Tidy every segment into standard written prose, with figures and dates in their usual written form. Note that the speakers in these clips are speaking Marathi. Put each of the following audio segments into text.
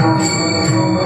Thank you.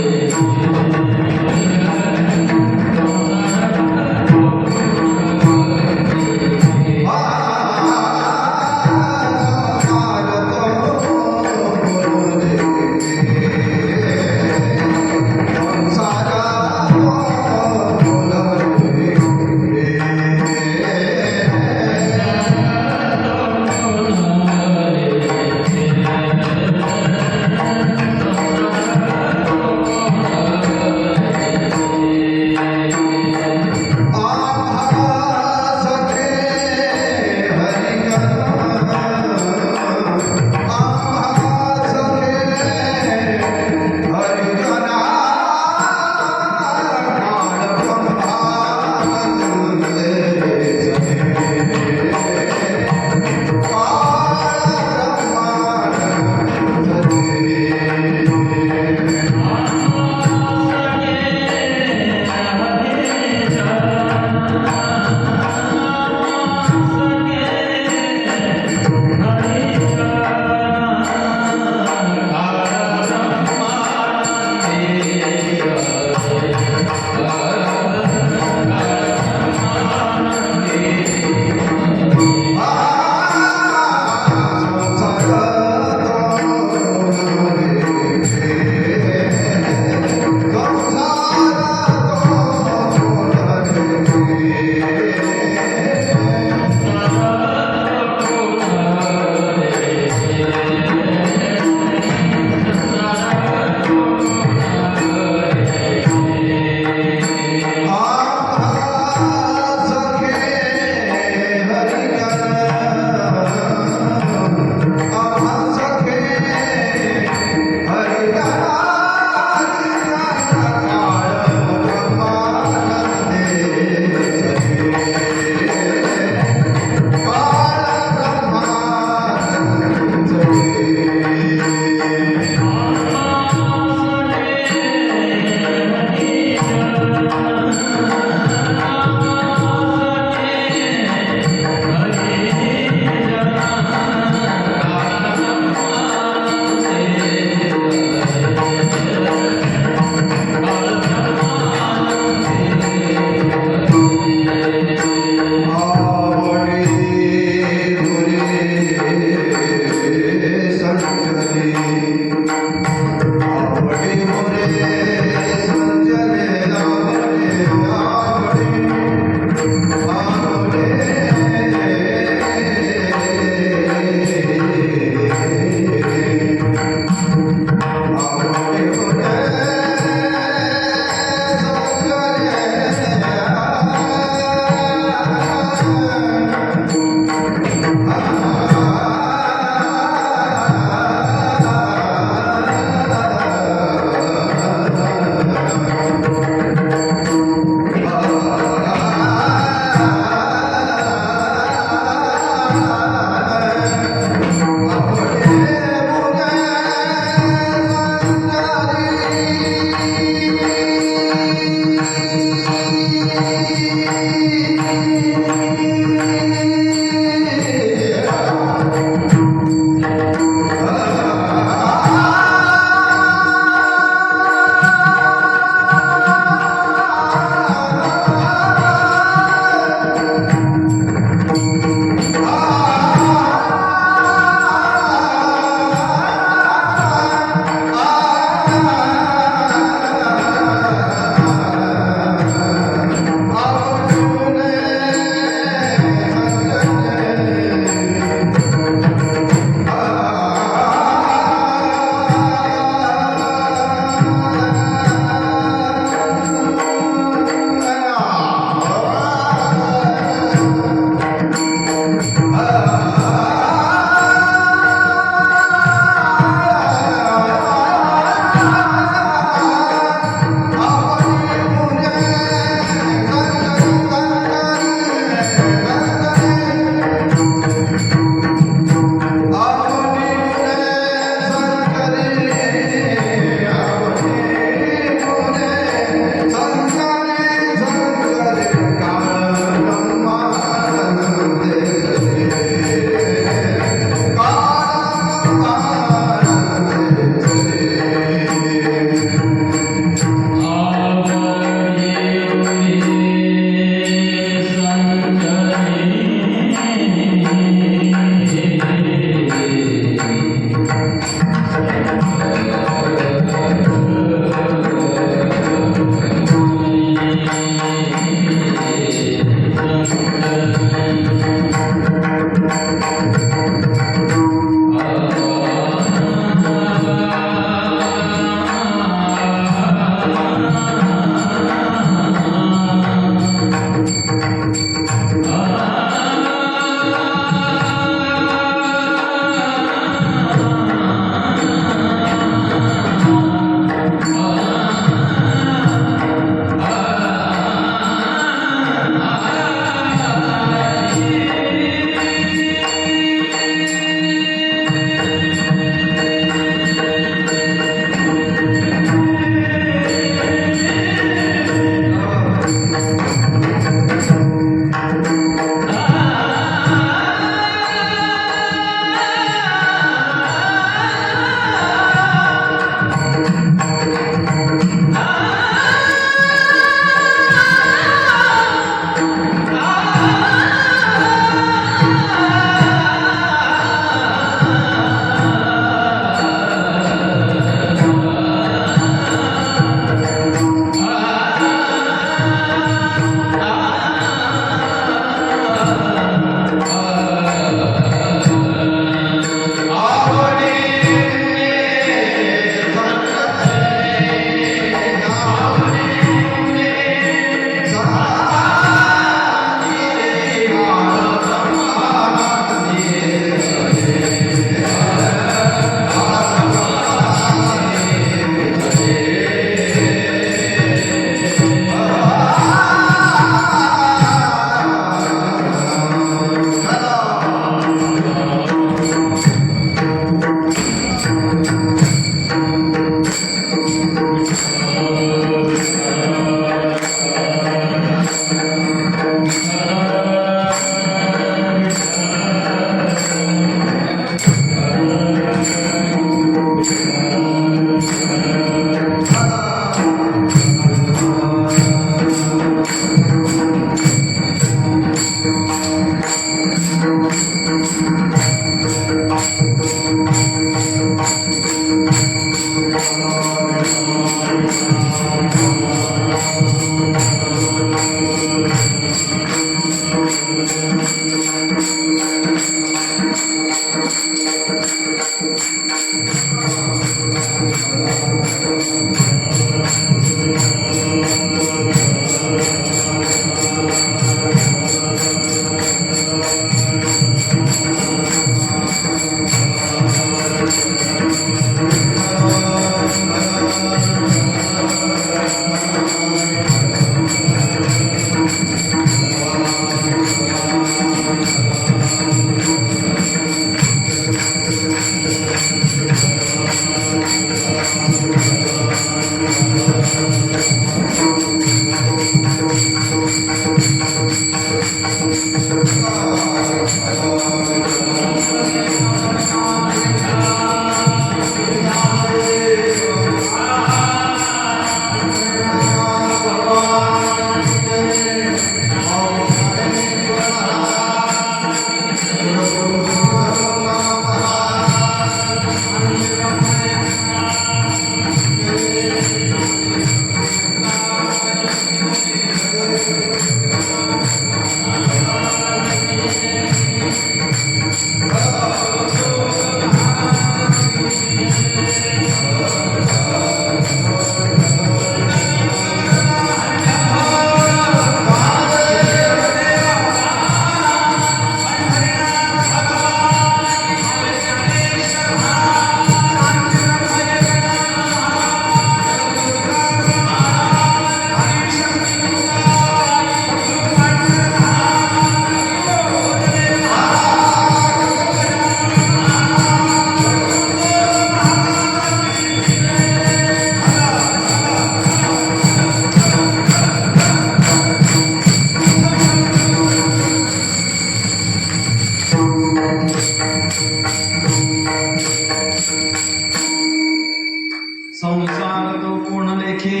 संसार तो कोण लेखे,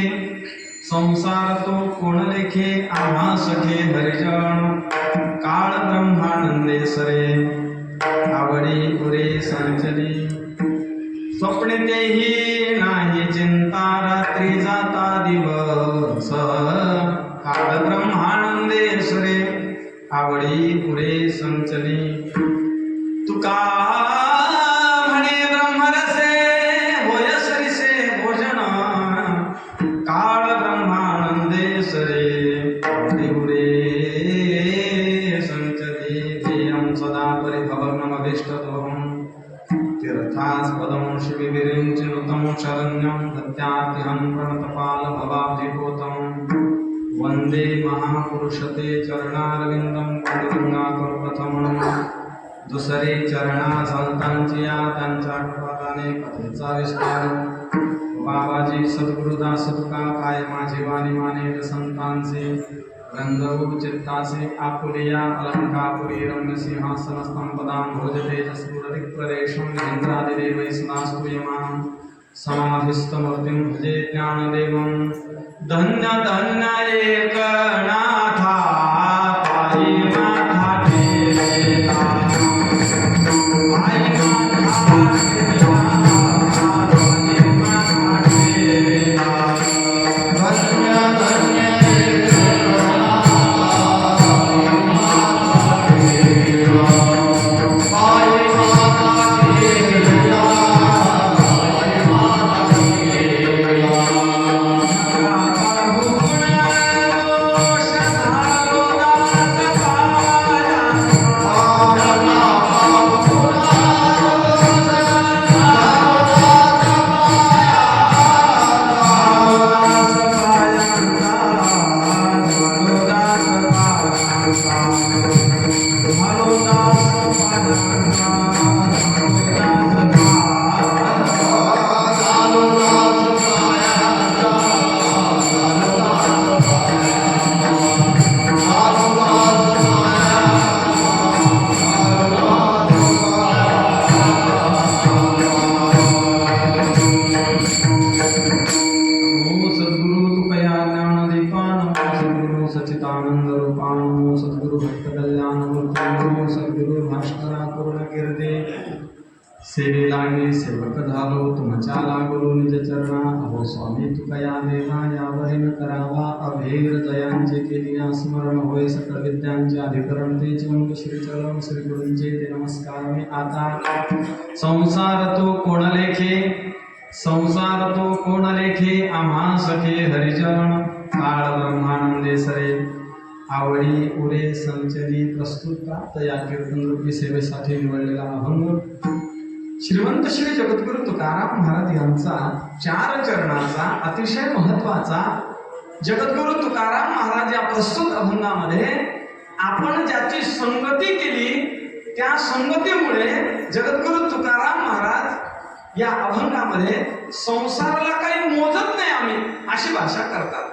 संसार तो कोण लेखे, आम्हा सखे हरिजन काळ ब्रह्मानंदे सरे, आवडी पुरे संचली स्वप्ने तेही नाही चिंता, रात्री जाता दिवस काळ ब्रह्मानंदे सरे, आवडी पुरे संचली तुका म्हणे ब्रह्मरसे होय सरिसे भोजन, काळ ब्रह्मानंदे सरे देवरे संचले ध्येयं सदा परिभवग्नमभीष्टदोहं तीर्थास्पदं शिविविरिञ्चिनुतं शरण्यं दत्यात्यहं प्रणतपालभवाब्धिपोतं वन्दे महापुरुषते चरणारविन्दं पांडुरंगाकरप्रथमं दुसरे चरणा संतांची या त्यांच्या कृपाने कथेचा विस्तार बाबाजी सद्गुरुदास तुका काय माझी वाणी माने संतांचे रंगरूप चित्तासे आपुलिया अलंकापुरी रम्य सिंहासन स्तंभदां भोजते जस्फुरदिक्प्रदेशं इंद्रादिदेवै सदास्तूयमानं समाधिस्थमूर्तिं भजे ज्ञानदेवं धन्य धन्य एकनाथा पायी नाथा ठेला सेवेलागे सेवक झालो तुमच्या लागलो निज चरणा, अहो स्वामी तुकया देवा यावरीन करावा अभेर जयांचे केली स्मरण होय सकळ विद्यांचे अधिकरण ते चंग श्री चरण श्री गुरूंचे ते नमस्कार मी आता संसार तो कोण लेखे, संसार तो कोण लेखे, आम्हा सखे हरिचरण काळ ब्रह्मानंदे सरे, आवडी उरे संचली प्रस्तुत प्राप्त या कीर्तन रूपी सेवेसाठी निवडलेला अभंग श्रीमंत श्री जगद्गुरु तुकाराम महाराज यांचा 4 चरणाचा अतिशय महत्वाचा जगद्गुरु तुकाराम महाराज या प्रस्तुत अभंगामध्ये आपण ज्याची संगती केली त्या संगतीमुळे जगद्गुरु तुकाराम महाराज या अभंगामध्ये संसाराला काही मोजत नाही आम्ही अशी भाषा करतात.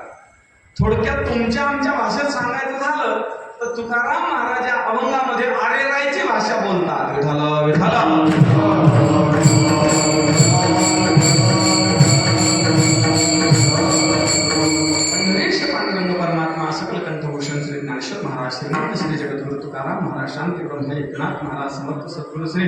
थोडक्यात तुमच्या आमच्या भाषेत सांगायचं झालं तर तुकाराम महाराज या अभंगामध्ये आरेराईची भाषा बोलतात. विठ्ठल विठ्ठल परमात्मा सकल कंठभूषण श्री ज्ञानेश्वर महाराज श्रीमंत श्री जगद्गुरु तुकाराम महाराज शांती ब्रह्म एकनाथ महाराज समर्थ सद्गुरु श्री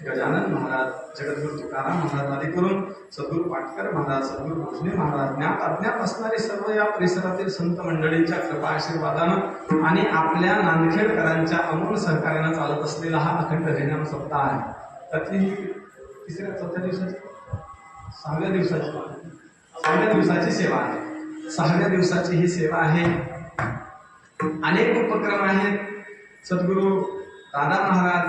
गजानन महाराज जगद्गुरु तुकाराम महाराज आदी करून सद्गुरु पाटकर महाराज सद्गुरु भोसले महाराज ज्ञात अज्ञात असणारे सर्व या परिसरातील संत मंडळींच्या कृपा आशीर्वादानं आणि आपल्या नांदखेडकरांच्या अमोल सहकार्यानं चालत असलेला हा अखंड हरिनाम सप्ताह आहे. त्यातली तिसऱ्या चौथ्या दिवसाची 6व्या दिवसाची सेवा आहे. 6व्या दिवसाची ही सेवा आहे. अनेक उपक्रम आहेत. सद्गुरु दादा महाराज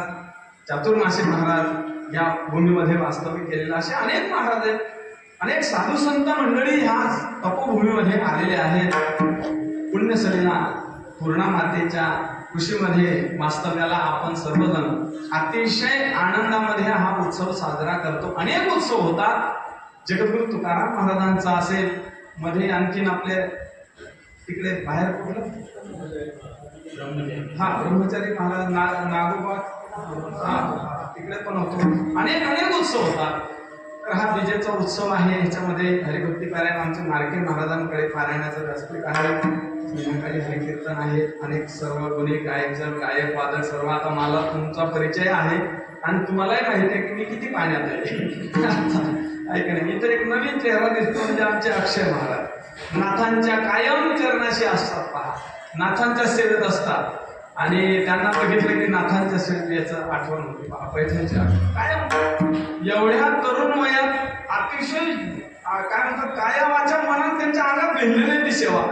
चातुर्मासी महाराज या भूमीमध्ये वास्तव्य केलेला असे अनेक महाराज आहेत. अनेक साधू संत मंडळी ह्या तपोभूमीमध्ये आलेले आहेत. पुण्यसलीला पूर्णा मातेच्या कुशीमध्ये वास्तव्याला आपण सर्वजण अतिशय आनंदामध्ये हा उत्सव साजरा करतो. अनेक उत्सव होतात. जगद्गुरु तुकाराम महाराजांचा असेल, मध्ये आणखीन आपले तिकडे बाहेर कुठलं ब्रह्मचारी महाराज नागोबा तिकडे पण होतो. अनेक उत्सव होतात. तर हा विजेचा उत्सव आहे. ह्याच्यामध्ये हरिभक्ती पारायण आमचे मार्के महाराजांकडे पारायणाचं व्यासपीठ आहे. संध्याकाळी हरिकीर्तन आहे. अनेक सर्व गुणी गायकजन गायक वादक सर्व. आता मला तुमचा परिचय आहे आणि तुम्हालाही माहिती आहे की मी किती पाण्यात आहे. ऐका नाही, इतर एक नवीन चेहरा दिसतो म्हणजे आमचे अक्षय महाराज. नाथांच्या कायम चरणाशी असतात. पहा, नाथांच्या सेवेत असतात आणि त्यांना बघितलं की नाथांच्या सेवेचं आठवण होती. पहा, पैठणच्या कायम एवढ्या तरुण वयात अतिशय काय म्हणतात काया वाचा मनात त्यांच्या अंगात भिनलेली ती सेवा.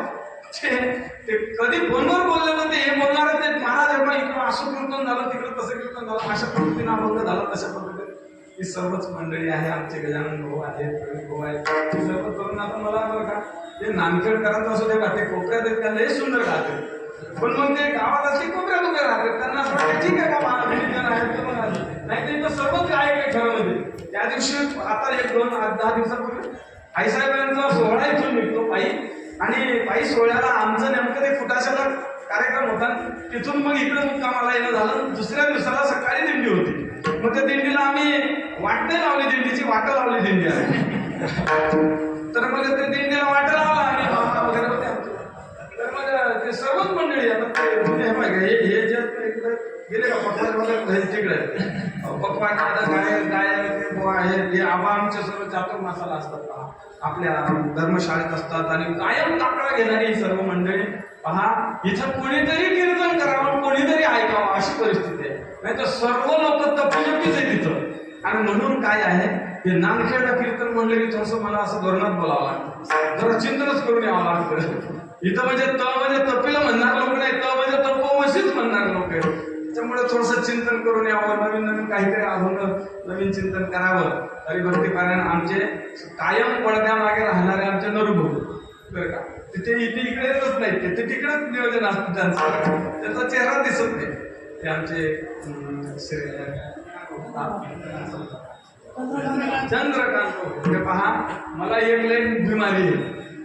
ते कधी फोनवर बोलले नव्हते. हे बोलणार ते महाराज इकडं असं कीर्तन झालं, तिकडं तसं कीर्तन झालं, अशा पद्धतीने अभंग झाला, तशा पद्धतीने ही सर्वच मंडळी आहे. आमचे गजानन भाऊ आहेत, प्रवीण भाऊ आहेत. ही सर्व तरुण आता मला बरं का ते नांदखेडकरांचं असं ते वाटते कोपऱ्यात आहेत, त्यांना हे सुंदर राहते. पण मग ते गावात असते कोपऱ्यात उभे राहते. त्यांना असं वाटतं ठीक आहे बाबा आहेत तर मग नाही ते इथं सर्वच गायक आहे ठरवमध्ये. त्या दिवशी आता 10 दिवसापूर्वी आईसाहेबांचा सोहळा इथून निघतो पायी आणि पायी सोहळ्याला आमचं नेमकं ते फुटाशाला कार्यक्रम होता. तिथून मग इकडे मुक्कामाला येणं झालं. दुसऱ्या दिवसाला सकाळी दिंडी होती. मग त्या दिंडीला आम्ही वाट नाही लावली, दिंडीची वाट लावली दिंडी आहे. तर मग ते दिंडीला वाट लावला आणि वगैरे होते आमचे. तर मग ते सर्वच मंडळी आता हे जे इकडे गेले का पटवामध्ये तिकडे पकवाट हे आबा आमचे सर्व चातुर्मासाला असतात. आपल्या धर्मशाळेत असतात आणि कायम काकडा घेणारी सर्व मंडळी. पहा, इथं कोणीतरी कीर्तन करावं, कोणीतरी ऐकावं अशी परिस्थिती आहे. नाही तर सर्व लोक तपजपीच आहे तिथं. आणि म्हणून काय आहे हे नांदखेडला कीर्तन म्हणलं की थोडंसं मला असं धोरणात बोलावं लागतं, जरा चिंतनच करून यावं लागतं. इथं म्हणजे तपीला म्हणणार लोक नाही, म्हणजे तपोवशीच म्हणणार लोक आहेत. त्यामुळे थोडंसं चिंतन करून यावं, नवीन काहीतरी अभंग नवीन चिंतन करावं. हरिभक्ती पारायण आमचे कायम पडद्यामागे राहणारे आमचे नरुभाऊ बरं का, तिथे इकडे येतच नाही. ते तिकडेच नियोजन असतं त्यांचं, त्यांचा चेहरा दिसत नाही. ते आमचे चंद्रकांत. हे पहा, मला एक लाईन बिमारी आहे,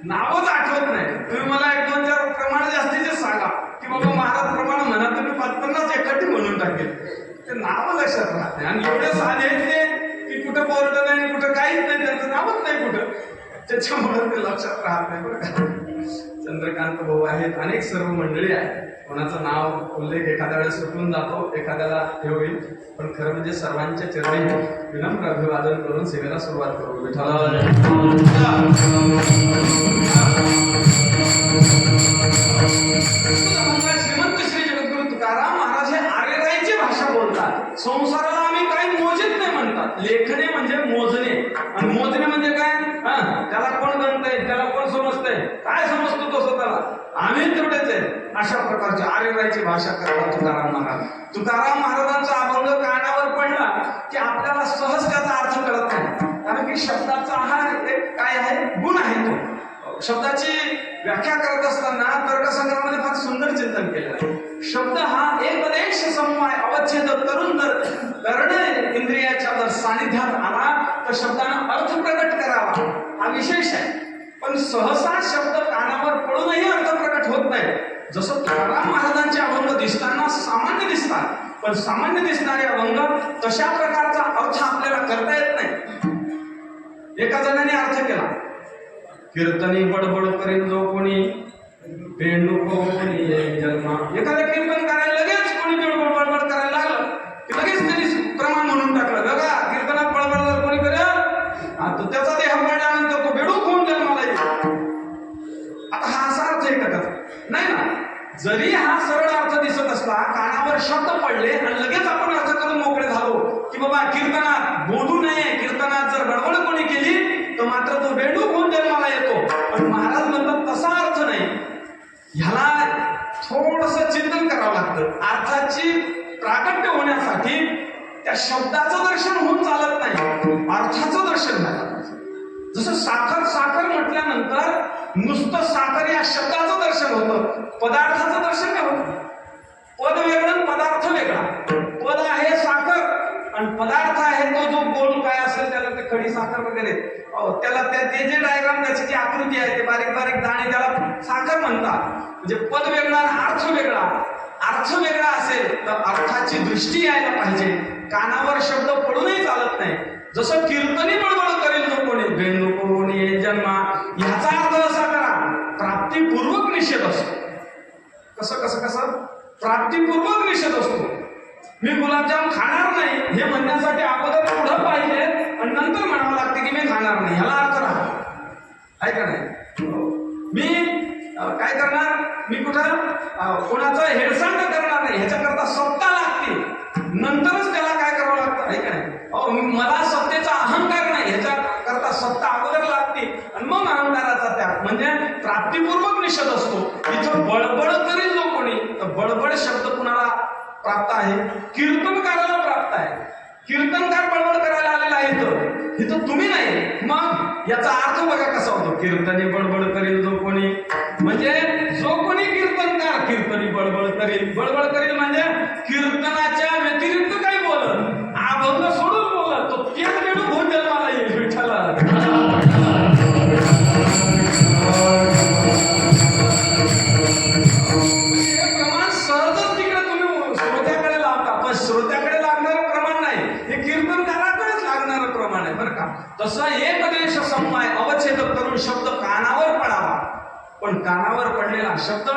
नावच आठवत नाही. तुम्ही मला 1-2-4 प्रमाण जास्तीचे सांगा की बाबा महाराज प्रमाण म्हणा, तुम्ही 50 एकटी म्हणून टाकेल. ते नाव लक्षात राहते. आणि एवढे साधे आहेत की कुठं बोर्ड नाही, कुठं काहीच नाही, त्यांचं नावच नाही कुठं. त्याच्यामुळे ते लक्षात राहत नाही बरं का. चंद्रकांत भाऊ आहेत, अनेक सर्व मंडळी आहेत. कोणाचं नाव उल्लेख एखाद्या वेळेस सुटून जातो, एखाद्याला हे होईल. पण खरं म्हणजे सर्वांच्या चरणी विनम्र अभिवादन करून सेवेला सुरुवात करू. विठ्ठल श्रीमंत श्री जगद्गुरु तुकाराम महाराज हे आरेराईची भाषा बोलतात. संसाराला आम्ही काही मोजित नाही म्हणतात. लेखणे म्हणजे मोजणे, आणि मोजणे म्हणजे काय, त्याला कोण गणतंय, त्याला कोण समजतंय, समजतोय, काय समजतो तो स्वतःला, आम्ही तेवढेच आहे, अशा प्रकारची आर्यरायची भाषा करतात तुकाराम महाराज. तुकाराम महाराजांचा अभंग कानावर पडला की आपल्याला सहज त्याचा अर्थ कळत नाही, कारण की शब्दाचा हा एक काय आहे, गुण आहे. तो शब्दाची व्याख्या करत असताना तर्कसंग्रहामध्ये फार सुंदर चिंतन केलं आहे. शब्द हा एकदेश समवाय अवच्छेद करून जर कर्ण इंद्रियाच्या जर सानिध्यात आला तर शब्दानं अर्थ प्रकट करावा हा विशेष आहे. पण सहसा शब्द कानावर पडूनही अर्थ प्रकट होत नाही. जसं तुकाराम महाराजांचे अभंग दिसताना सामान्य दिसतात, पण सामान्य दिसणारे अभंग तशा प्रकारचा अर्थ आपल्याला करता येत नाही. एका जणाने अर्थ केला, कीर्तनी बडबड करेल जो कोणी पेंडू कोणी जन्मा. एखादं कीर्तन करायला लगेच कोणी बडबड करायला लागलं की लगेच त्यांनी प्रमाण म्हणून टाकलं, बघा कीर्तनात बडबड जर कोणी करेल तर त्याचा देह पडल्यानंतर तो बेडूक होऊन जन्माला येईल. आता हा असा अर्थ आहे का त्याचा? नाही ना. जरी हा सरळ अर्थ दिसत असला, कानावर शब्द पडले आणि लगेच आपण अर्थ करून मोकळे झालो की बाबा कीर्तनात बोलू नये, कीर्तनात जर बडबड कोणी केली तर मात्र तो बेडूक होऊन जन्माला येतो. पण महाराज म्हणतात तसा अर्थ नाही. ह्याला थोडस चिंतन करावं लागतं. अर्थाची प्राकट्य होण्यासाठी त्या शब्दाचं दर्शन होऊन चालत नाही, अर्थाचं दर्शन झालं. जसं साखर साखर म्हटल्यानंतर नुसतं साखर या शब्दाचं दर्शन होतं, पदार्थाचं दर्शन नाही होत. पद वेगळं, पदार्थ वेगळा. पद आहे साखर आणि पदार्थ आहे तो जो गोल काय असेल त्याला ते खडी साखर वगैरे, त्याला ते जे डायग्राम त्याची जी आकृती आहे ते बारीक बारीक दाणे त्याला साखर म्हणतात. म्हणजे पद वेगळा आणि अर्थ वेगळा. अर्थ वेगळा असेल तर अर्थाची दृष्टी यायला पाहिजे. कानावर शब्द पडूनही चालत नाही. जसं कीर्तनी बडबड करेल जो कोणी भेंडू कोणी जन्मा, ह्याचा अर्थ असा करा, प्राप्तिपूर्वक निषेध असतो. कसं कसं कसं प्राप्तिपूर्वक निषेध असतो. मी गुलाबजाम खाणार नाही हे म्हणण्यासाठी अगोदर पुढं पाहिजे आणि नंतर म्हणावं लागते की मी खाणार नाही, ह्याला अर्थ राहतो. आहे का नाही? मी काय करणार, मी कुठं कोणाचं हेळसांड करणार नाही ह्याच्याकरता सत्ता लागते, नंतरच त्याला काय करावं लागतं. आहे का नाही? मला सत्तेचा अहंकार नाही ह्याच्याकरता सत्ता अगोदर लागते आणि मग अहंकाराचा त्याग, म्हणजे प्राप्तिपूर्वक निषेध असतो. इथं बडबड करील जो कोणी, तर बडबड शब्द कुणाला प्राप्त आहे? कीर्तनकाराला प्राप्त आहे. कीर्तनकार बडबड करायला आलेला आहे इथं तुम्ही नाही. मग याचा अर्थ बघा कसा होतो, कीर्तनी बडबड करील जो कोणी, म्हणजे जो कोणी कीर्तनकार कीर्तनी बडबड करील. बडबड करील म्हणजे कीर्तनाच्या व्यतिरिक्त काही बोलत, अभंग सोडून बोलत, तो त्याच वेळी होऊन जन्माला येईल. विठ्ठला प्रमाण सहजच तिकडे तुम्ही श्रोत्याकडे लावता, पण श्रोत्याकडे लागणारं प्रमाण नाही, हे कीर्तनकाराकडेच लागणारं प्रमाण आहे बरं का. तसं एकदेश समवाय अवच्छेद करून शब्द कानावर पडावा. पण कानावर पडलेला शब्द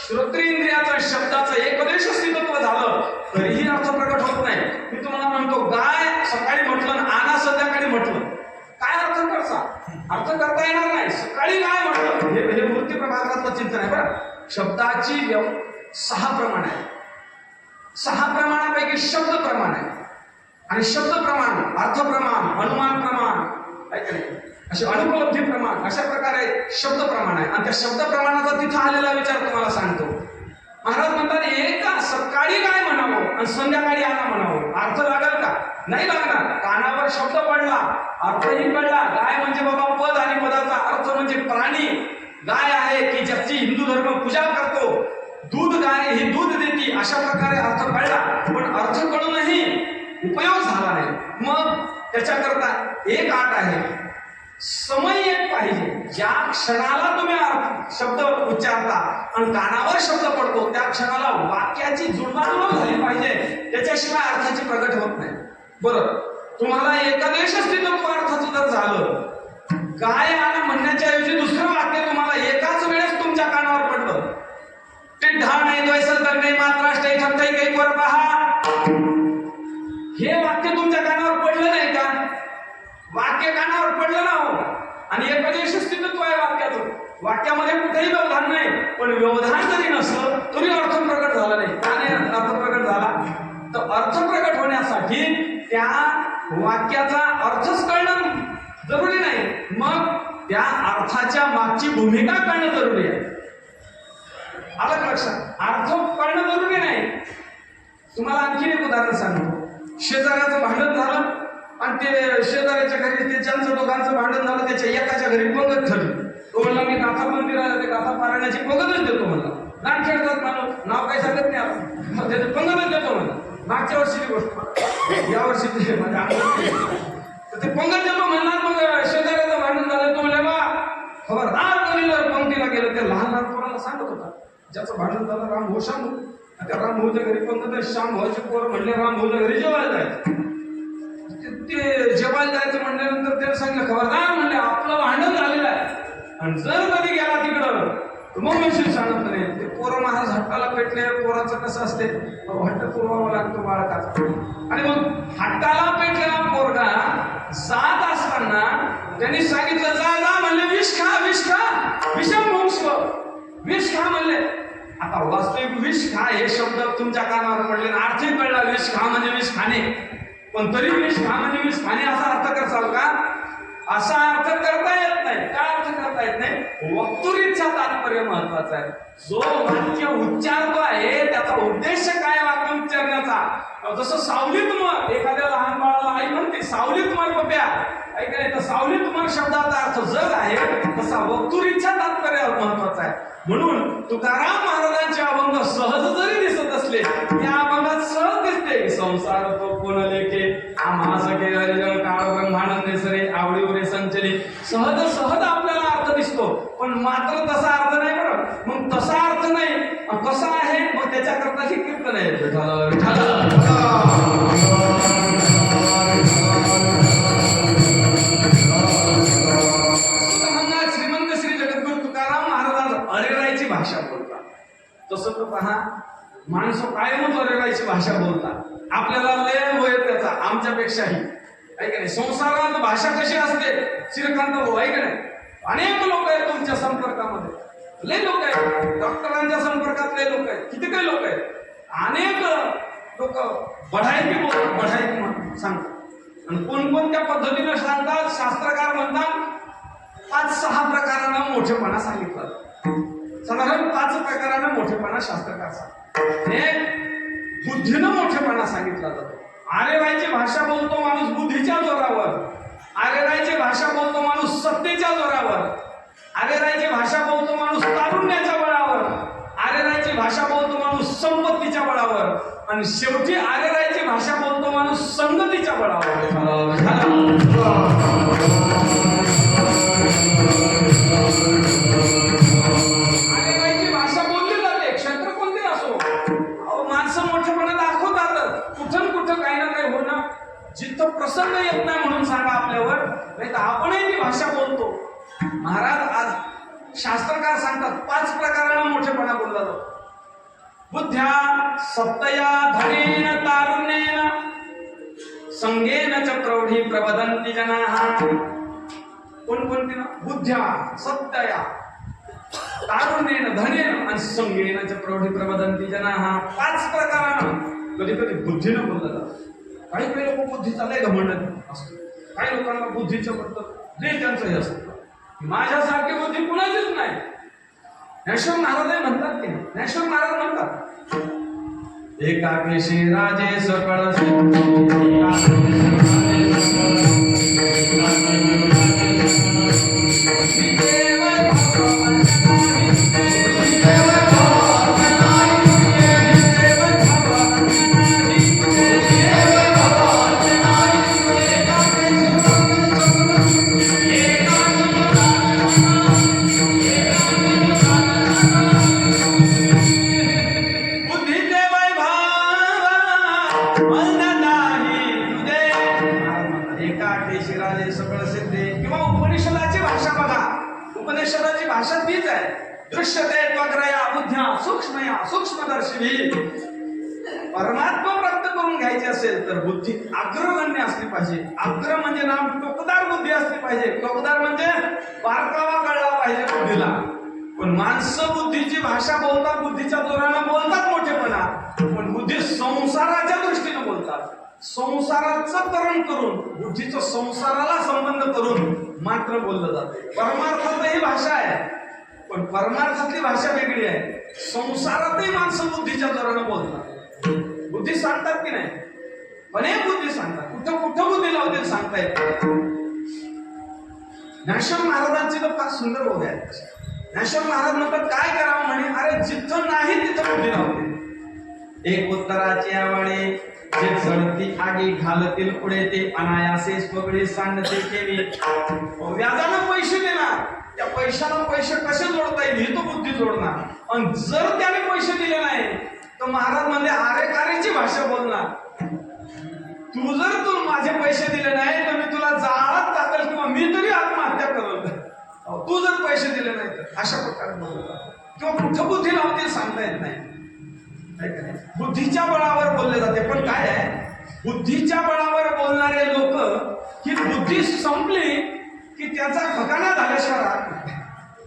श्रोत्रेंद्रियाचा शब्दाचं एकदेश स्थितत्व झालं तरीही अर्थ प्रकट होत नाही. मी तुम्हाला म्हणतो, गाय सकाळी म्हटलं आणि आना संध्याकाळी म्हटलं, काय अर्थ करता? अर्थ करता येणार नाही. सकाळी गाय म्हटलं हे मूर्ती प्रभागातलं चिंतन आहे बरं. शब्दाची 6 प्रमाण आहे. 6 प्रमाणापैकी शब्द प्रमाण आहे आणि शब्द प्रमाण, अर्थ प्रमाण, अनुमान प्रमाण, असे अनुपलब्धी प्रमाण, अशा प्रकारे शब्द प्रमाण आहे. आणि त्या शब्द प्रमाणाचा तिथं आलेला विचार तुम्हाला सांगतो. महाराज म्हणतात, एका सकाळी काय म्हणावं आणि संध्याकाळी आला म्हणावं, अर्थ लागेल का? नाही लागणार. कानावर शब्द पडला, अर्थही कळला. गाय म्हणजे बाबा पद आणि पदाचा अर्थ म्हणजे प्राणी. गाय आहे की ज्याची हिंदू धर्म पूजा करतो. दूध गाय ही दूध देती, अशा प्रकारे अर्थ कळला. पण अर्थ कळूनही उपयोग झाला नाही. मग त्याच्याकरता एक अट आहे, समय एक पाहिजे. ज्या क्षणाला तुम्ही शब्द उच्चारता आणि कानावर शब्द पडतो त्या क्षणाला वाक्याची जुळवाजुळव झाली पाहिजे, त्याच्याशिवाय अर्थाची प्रगट होत नाही. बरं, तुम्हाला एकदेश स्थितत्व अर्थाचं जर झालं, गाय आला म्हणण्याच्या ऐवजी दुसरं वाक्य तुम्हाला एकाच वेळेस तुमच्या कानावर पडलं, ते ढाण आहे द्वैसल तर नाही मात्राष्ट ठरताई काही वर पहा, हे वाक्य तुमच्या कानावर पडलं नाही का? वाक्य कानावर पडलं ना हो. आणि एकदेश स्थितत्व आहे वाक्याचं. वाक्यामध्ये कुठेही व्यवधान नाही, पण व्यवधान जरी नसलं तरी अर्थ प्रकट झाला नाही. का नाही अर्थ प्रकट झाला? तर अर्थ प्रकट होण्यासाठी त्या वाक्याचा अर्थच कळणं जरुरी नाही. मग त्या अर्थाच्या मागची भूमिका कळणं जरुरी आहे. आलं का लक्षात? अर्थ कळणं जरुरी नाही. तुम्हाला आणखीन एक उदाहरण सांगतो. शेजाऱ्याचं भांडण झालं आणि ते शेजाऱ्याच्या घरी ते ज्यांचं दोघांचं भांडण झालं त्याच्या एकाच्या घरी पंगत ठरली. तो म्हणला मी गाथा मंदिराला ते गाथा पारायणाची पंगतच देतो म्हणला. नाट खेळतात माणूस, नाव काही सांगत नाही आपण, मग त्याचं पंगतच देतो म्हणला. मागच्या वर्षीची गोष्ट, या वर्षी ते म्हणजे तर ते पंगत देतो म्हणला. मग शेजाऱ्याचं भांडण झालं. तो म्हणला बा खबरदार कोणी जर पंक्तीला गेलं ते लहान लहान पोराला सांगत होता ज्याचं भांडण झालं राम भाऊ शाम भाऊ. त्या राम भाऊच्या घरी पंगत श्याम भाऊचे पोर म्हणले राम भाऊच्या घरी जेवायला जायचं. ते जेवायला जायचं म्हणल्यानंतर त्याने सांगितलं खबरदार म्हणले आपलं भांडण झालेलं आहे आणि जर कधी गेला तिकडं तर मग म्हणशील सांगत नाही. ते पोरं महाराज हट्टाला पेटले. पोराचं कसं असते हट्ट पुरवावा लागतो बाळकाचा. आणि मग हट्टाला पेटलेला पोरगा जात असताना त्यांनी सांगितलं जा जा म्हणले विष खा विष खा विषम वंश विष खा म्हणले. आता वास्तविक विष खा हे शब्द तुमच्या कानावर पडले आर्थिक कळला विष खा म्हणजे विष खाणे. पण तरी विष खा म्हणजे विष खाणे असा अर्थ करसाल का? असा अर्थ करता येत नाही. काय अर्थ करता येत नाही? वक्तुरीचा तात्पर्य महत्वाचा आहे. जो वाक्य उच्चारतो आहे त्याचा उद्देश काय वाक्य उच्चारण्याचा. जसं सावलीत मर एखाद्या लहान बाळाला आई म्हणते सावलीत मर पप्या ऐकाय तर सावलीत मर शब्दाचा अर्थ जग आहे तसा वक्तुरीचा तात्पर्य महत्वाचा आहे. म्हणून तुकाराम महाराजांचे अभंग सहज जरी दिसत असले त्या अभंगात सहज दिसते संसार तो कोण लेखे आम्हास के हरिजन काळ ब्रह्मानंद सरे आवडीवरे संचले. सहज सहज आपल्याला अर्थ दिसतो पण मात्र तसा अर्थ नाही. बरं मग तसा अर्थ नाही कसा आहे मग त्याच्याकरता ही कीर्तन आहे. श्रीमंत श्री जगद्गुरु तुकाराम महाराज अरेरायची भाषा बोलतात. तसं तर पहा माणसं कायमच अरेरायची भाषा बोलतात. आपल्याला लय होय त्याचा आमच्यापेक्षाही आहे का नाही. संसारात भाषा कशी असते श्रीकांत भाऊ आहे का नाही. अनेक लोक आहेत तुमच्या संपर्कामध्ये लय लोक आहेत. डॉक्टरांच्या संपर्कात लय लोक आहेत. किती काही लोक आहेत. अनेक लोक बढायकी बोलतात बढायकी सांगतात आणि कोणकोणत्या पद्धतीने सांगतात. शास्त्रकार म्हणतात 5-6 प्रकारांना मोठेपणा सांगितला. साधारण 5 प्रकारांना मोठेपणा शास्त्रकार सांगतात. एक बुद्धीनं मोठेपणा सांगितला जातो. आरेरायची भाषा बोलतो माणूस बुद्धीच्या जोरावर. आरेरायची भाषा बोलतो माणूस सत्तेच्या जोरावर. आरेरायची भाषा बोलतो माणूस तारुण्याच्या बळावर. आरेरायची भाषा बोलतो माणूस संपत्तीच्या बळावर आणि शेवटी आरेरायची भाषा बोलतो माणूस संगतीच्या बळावर. आरेरायची भाषा बोलली जाते क्षेत्र कोणते असो. माणसं मोठेपणा दाखवतात कुठं कुठं काही ना काही होणं. जिथं प्रसंग येत नाही म्हणून सांगा आपल्यावर नाही तर आपणही ती भाषा बोलतो. महाराज आज शास्त्रकार सांगतात 5 प्रकारांना मोठेपणा बोलला जातो. बुद्ध्या सत्तया धनेन तारुण्येन संगेन च प्रौढी प्रवदन्ति जनाः. कोणकोणती ना बुद्ध्या सत्तया तारुण्येन धनेन आणि संगेन च प्रौढी प्रवदन्ति जनाः. 5 प्रकारानं कधी कधी बुद्धीनं बोललं जातं. काही काही लोक बुद्धीचा लय घमंड असतो. काही लोकांना बुद्धीच्या बद्दल लय त्यांचंही असतं. माझ्यासारखी बुद्धी कुणाचीच नाही. ज्ञानेश्वर महाराज म्हणतात की ज्ञानेश्वर महाराज म्हणतात एकाकेशी राजे सकळ उपनिषदाची भाषा तीच आहे. दृश्यते त्वग्रया बुद्ध्या सूक्ष्मया सूक्ष्मदर्शी. परमात्मा प्राप्त करून घ्यायची असेल तर बुद्धी अग्रगण्य असली पाहिजे. अग्र म्हणजे नाम टोकदार बुद्धी असली पाहिजे. टोकदार म्हणजे बारकावा कळला पाहिजे बुद्धीला. पण माणसं बुद्धीची भाषा बोलतात बुद्धीच्या जोरानं बोलतात मोठेपणा पण बुद्धी संसाराच्या दृष्टीने बोलतात. संसाराचं करण करून, बुद्धीचं संसाराला संबंध करून मात्र बोललं जाते. परमार्थात ही भाषा आहे, पण परमार्थातली भाषा वेगळी आहे. संसारातही माणसं बुद्धीच्या जोरानं बोलतात. बुद्धी सांगतात की नाही, पण एक बुद्धी सांगतात. कुठं कुठं बुद्धी लावतील सांगता येत. ज्ञानेश्वर महाराजांची तर फार सुंदर बोध आहे. ज्ञानेश्वर महाराज म्हणतात काय करावं म्हणे, अरे जिथं नाही तिथं बुद्धी लावते. एक उत्तराची आवडे जे चढती आगी घालतील पुढे ते अनायासे स्वगळे सांडते केली. व्याजानं पैसे देणार, त्या पैशाला पैसे कसे जोडता येईल ही तो बुद्धी जोडणार. आणि जर त्याने पैसे दिले नाही तर महाराज म्हणजे आरे कारेची भाषा बोलणार. तू माझे पैसे दिले नाही तर मी तुला जाळात टाकल किंवा मी तरी आत्महत्या करेल, तू जर पैसे दिले नाही तर, अशा प्रकारे बोलतात. किंवा कुठं बुद्धी लावतील सांगता येत नाही. बुद्धीच्या बळावर बोलले जाते. पण काय आहे, बुद्धीच्या बळावर बोलणारे लोक ही बुद्धी संपली की त्याचा ठिकाणा झाल्याशिवाय राहत नाही,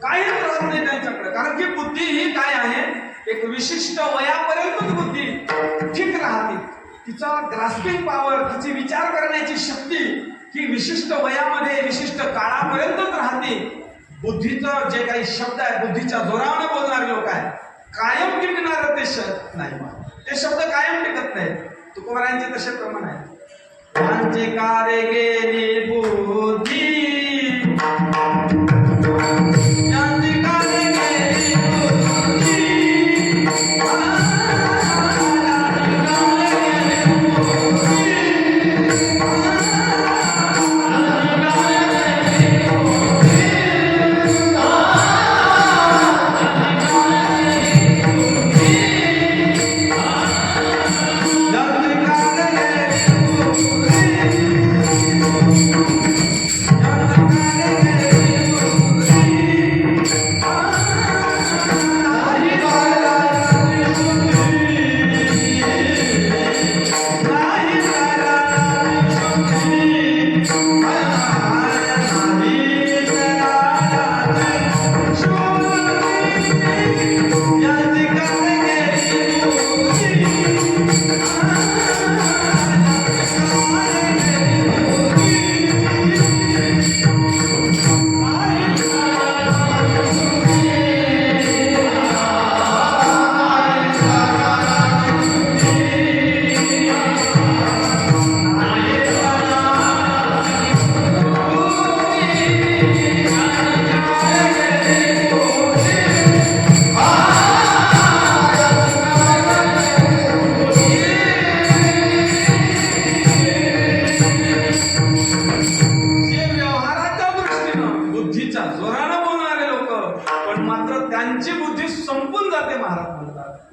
काहीच राहत नाही त्यांच्याकडे. कारण की बुद्धी ही काय आहे, एक विशिष्ट वयापर्यंत बुद्धी ठीक राहते. तिचा ग्रास्पिंग पॉवर, तिची विचार करण्याची शक्ती ही विशिष्ट वयामध्ये विशिष्ट काळापर्यंतच राहते. बुद्धीचं जे काही शब्द आहे, बुद्धीच्या जोराने बोलणारे लोक आहेत, कायम टिकणार ते शब्द नाही. ते शब्द कायम टिकत नाही. तुकोबारायांचे तसे प्रमाण आहे. त्यांचे कार्य गेली बुद्धी, त्यांचे कार्य गेली बुद्धी,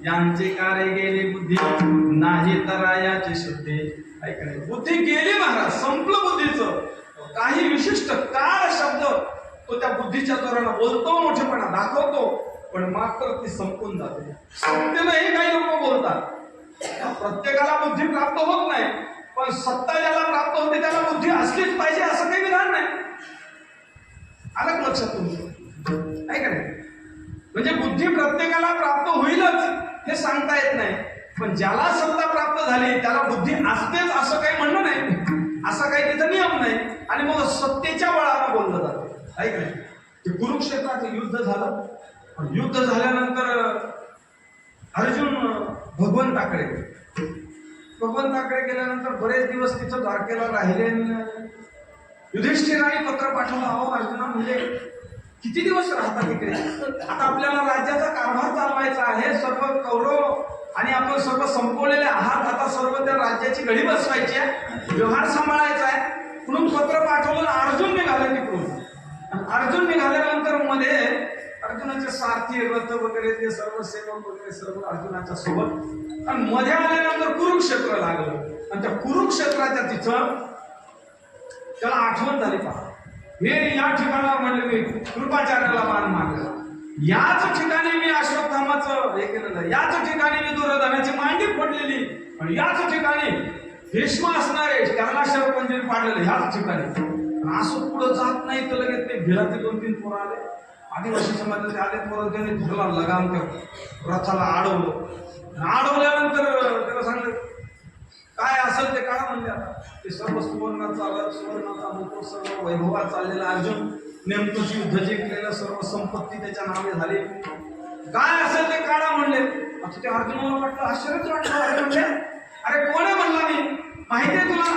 यांचे कार्य गेले बुद्धी नाही तरायाची शुद्धी. ऐकणे बुद्धी गेली महाराज, संपलं बुद्धीचं. काही विशिष्ट काळ शब्द तो त्या बुद्धीच्या जोरानं बोलतो, मोठेपणा दाखवतो, पण मात्र ती संपून जाते. सत्तेनंही काही लोक बोलतात. प्रत्येकाला बुद्धी प्राप्त होत नाही, पण सत्ता ज्याला प्राप्त होते त्याला बुद्धी असलीच पाहिजे असं काही विधान नाही. आलं लक्षात तुमचं? ऐकणे म्हणजे बुद्धी प्रत्येकाला प्राप्त होईलच हे सांगता येत नाही, पण ज्याला सत्ता प्राप्त झाली त्याला बुद्धी असतेच असं काही म्हणणं नाही, असा काही तिथं नियम नाही. आणि मग सत्तेच्या बळाला बोललं जातं. ऐक नाही, ते कुरुक्षेत्राचं युद्ध झालं. युद्ध झाल्यानंतर अर्जुन भगवंताकडे गेल्यानंतर बरेच दिवस तिथं द्वारकेला राहिले. युधिष्ठिराने पत्र पाठवलं, अहो अर्जुना म्हणजे किती दिवस राहतात तिकडे, आता आपल्याला राज्याचा कारभार चालवायचा आहे, सर्व कौरव आणि आपण सर्व संपवलेले आहात, आता सर्व त्या राज्याची घडी बसवायची आहे, व्यवहार सांभाळायचा आहे. म्हणून पत्र पाठवलं. अर्जुन निघाले तिकडून. अर्जुन निघाल्यानंतर मध्ये अर्जुनाचे सारथी रथ वगैरे ते सर्व सेवक वगैरे सर्व अर्जुनाच्या सोबत, आणि मध्ये आल्यानंतर कुरुक्षेत्र लागलं. आणि त्या कुरुक्षेत्राच्या तिथं त्याला आठवण झाली, पहा हे या ठिकाणावर म्हणले मी कृपाचार्याला बाण मारला, याच ठिकाणी मी अश्वत्थामाचं हे केलेलं, याच ठिकाणी मी दुर्योधनाची मांडी फोडलेली, आणि याच ठिकाणी भीष्म असणारे त्याला शरपंजरी पाडलेलं ह्याच ठिकाणी. असं पुढं जात नाही तर लगेच ते भिलाचे 2-3 पोरं आले, आदिवासी समाजाचे आले पोरं, त्यांनी धरला लगाम त्या रथाला अडवलं. अडवल्यानंतर त्याला सांगलं काय असेल ते काढा म्हणले. आता ते सर्व सुवर्णाचा मुकुट, सर्व वैभवात चाललेला अर्जुन, नेमकं युद्ध जिंकलेलं, सर्व संपत्ती त्याच्या नावे झाली, काय असेल ते काढा म्हणले. आता ते अर्जुनाला वाटलं, आश्चर्यच वाटलं. अरे म्हणले, अरे कोण आहे म्हणला मी, माहिती आहे तुला?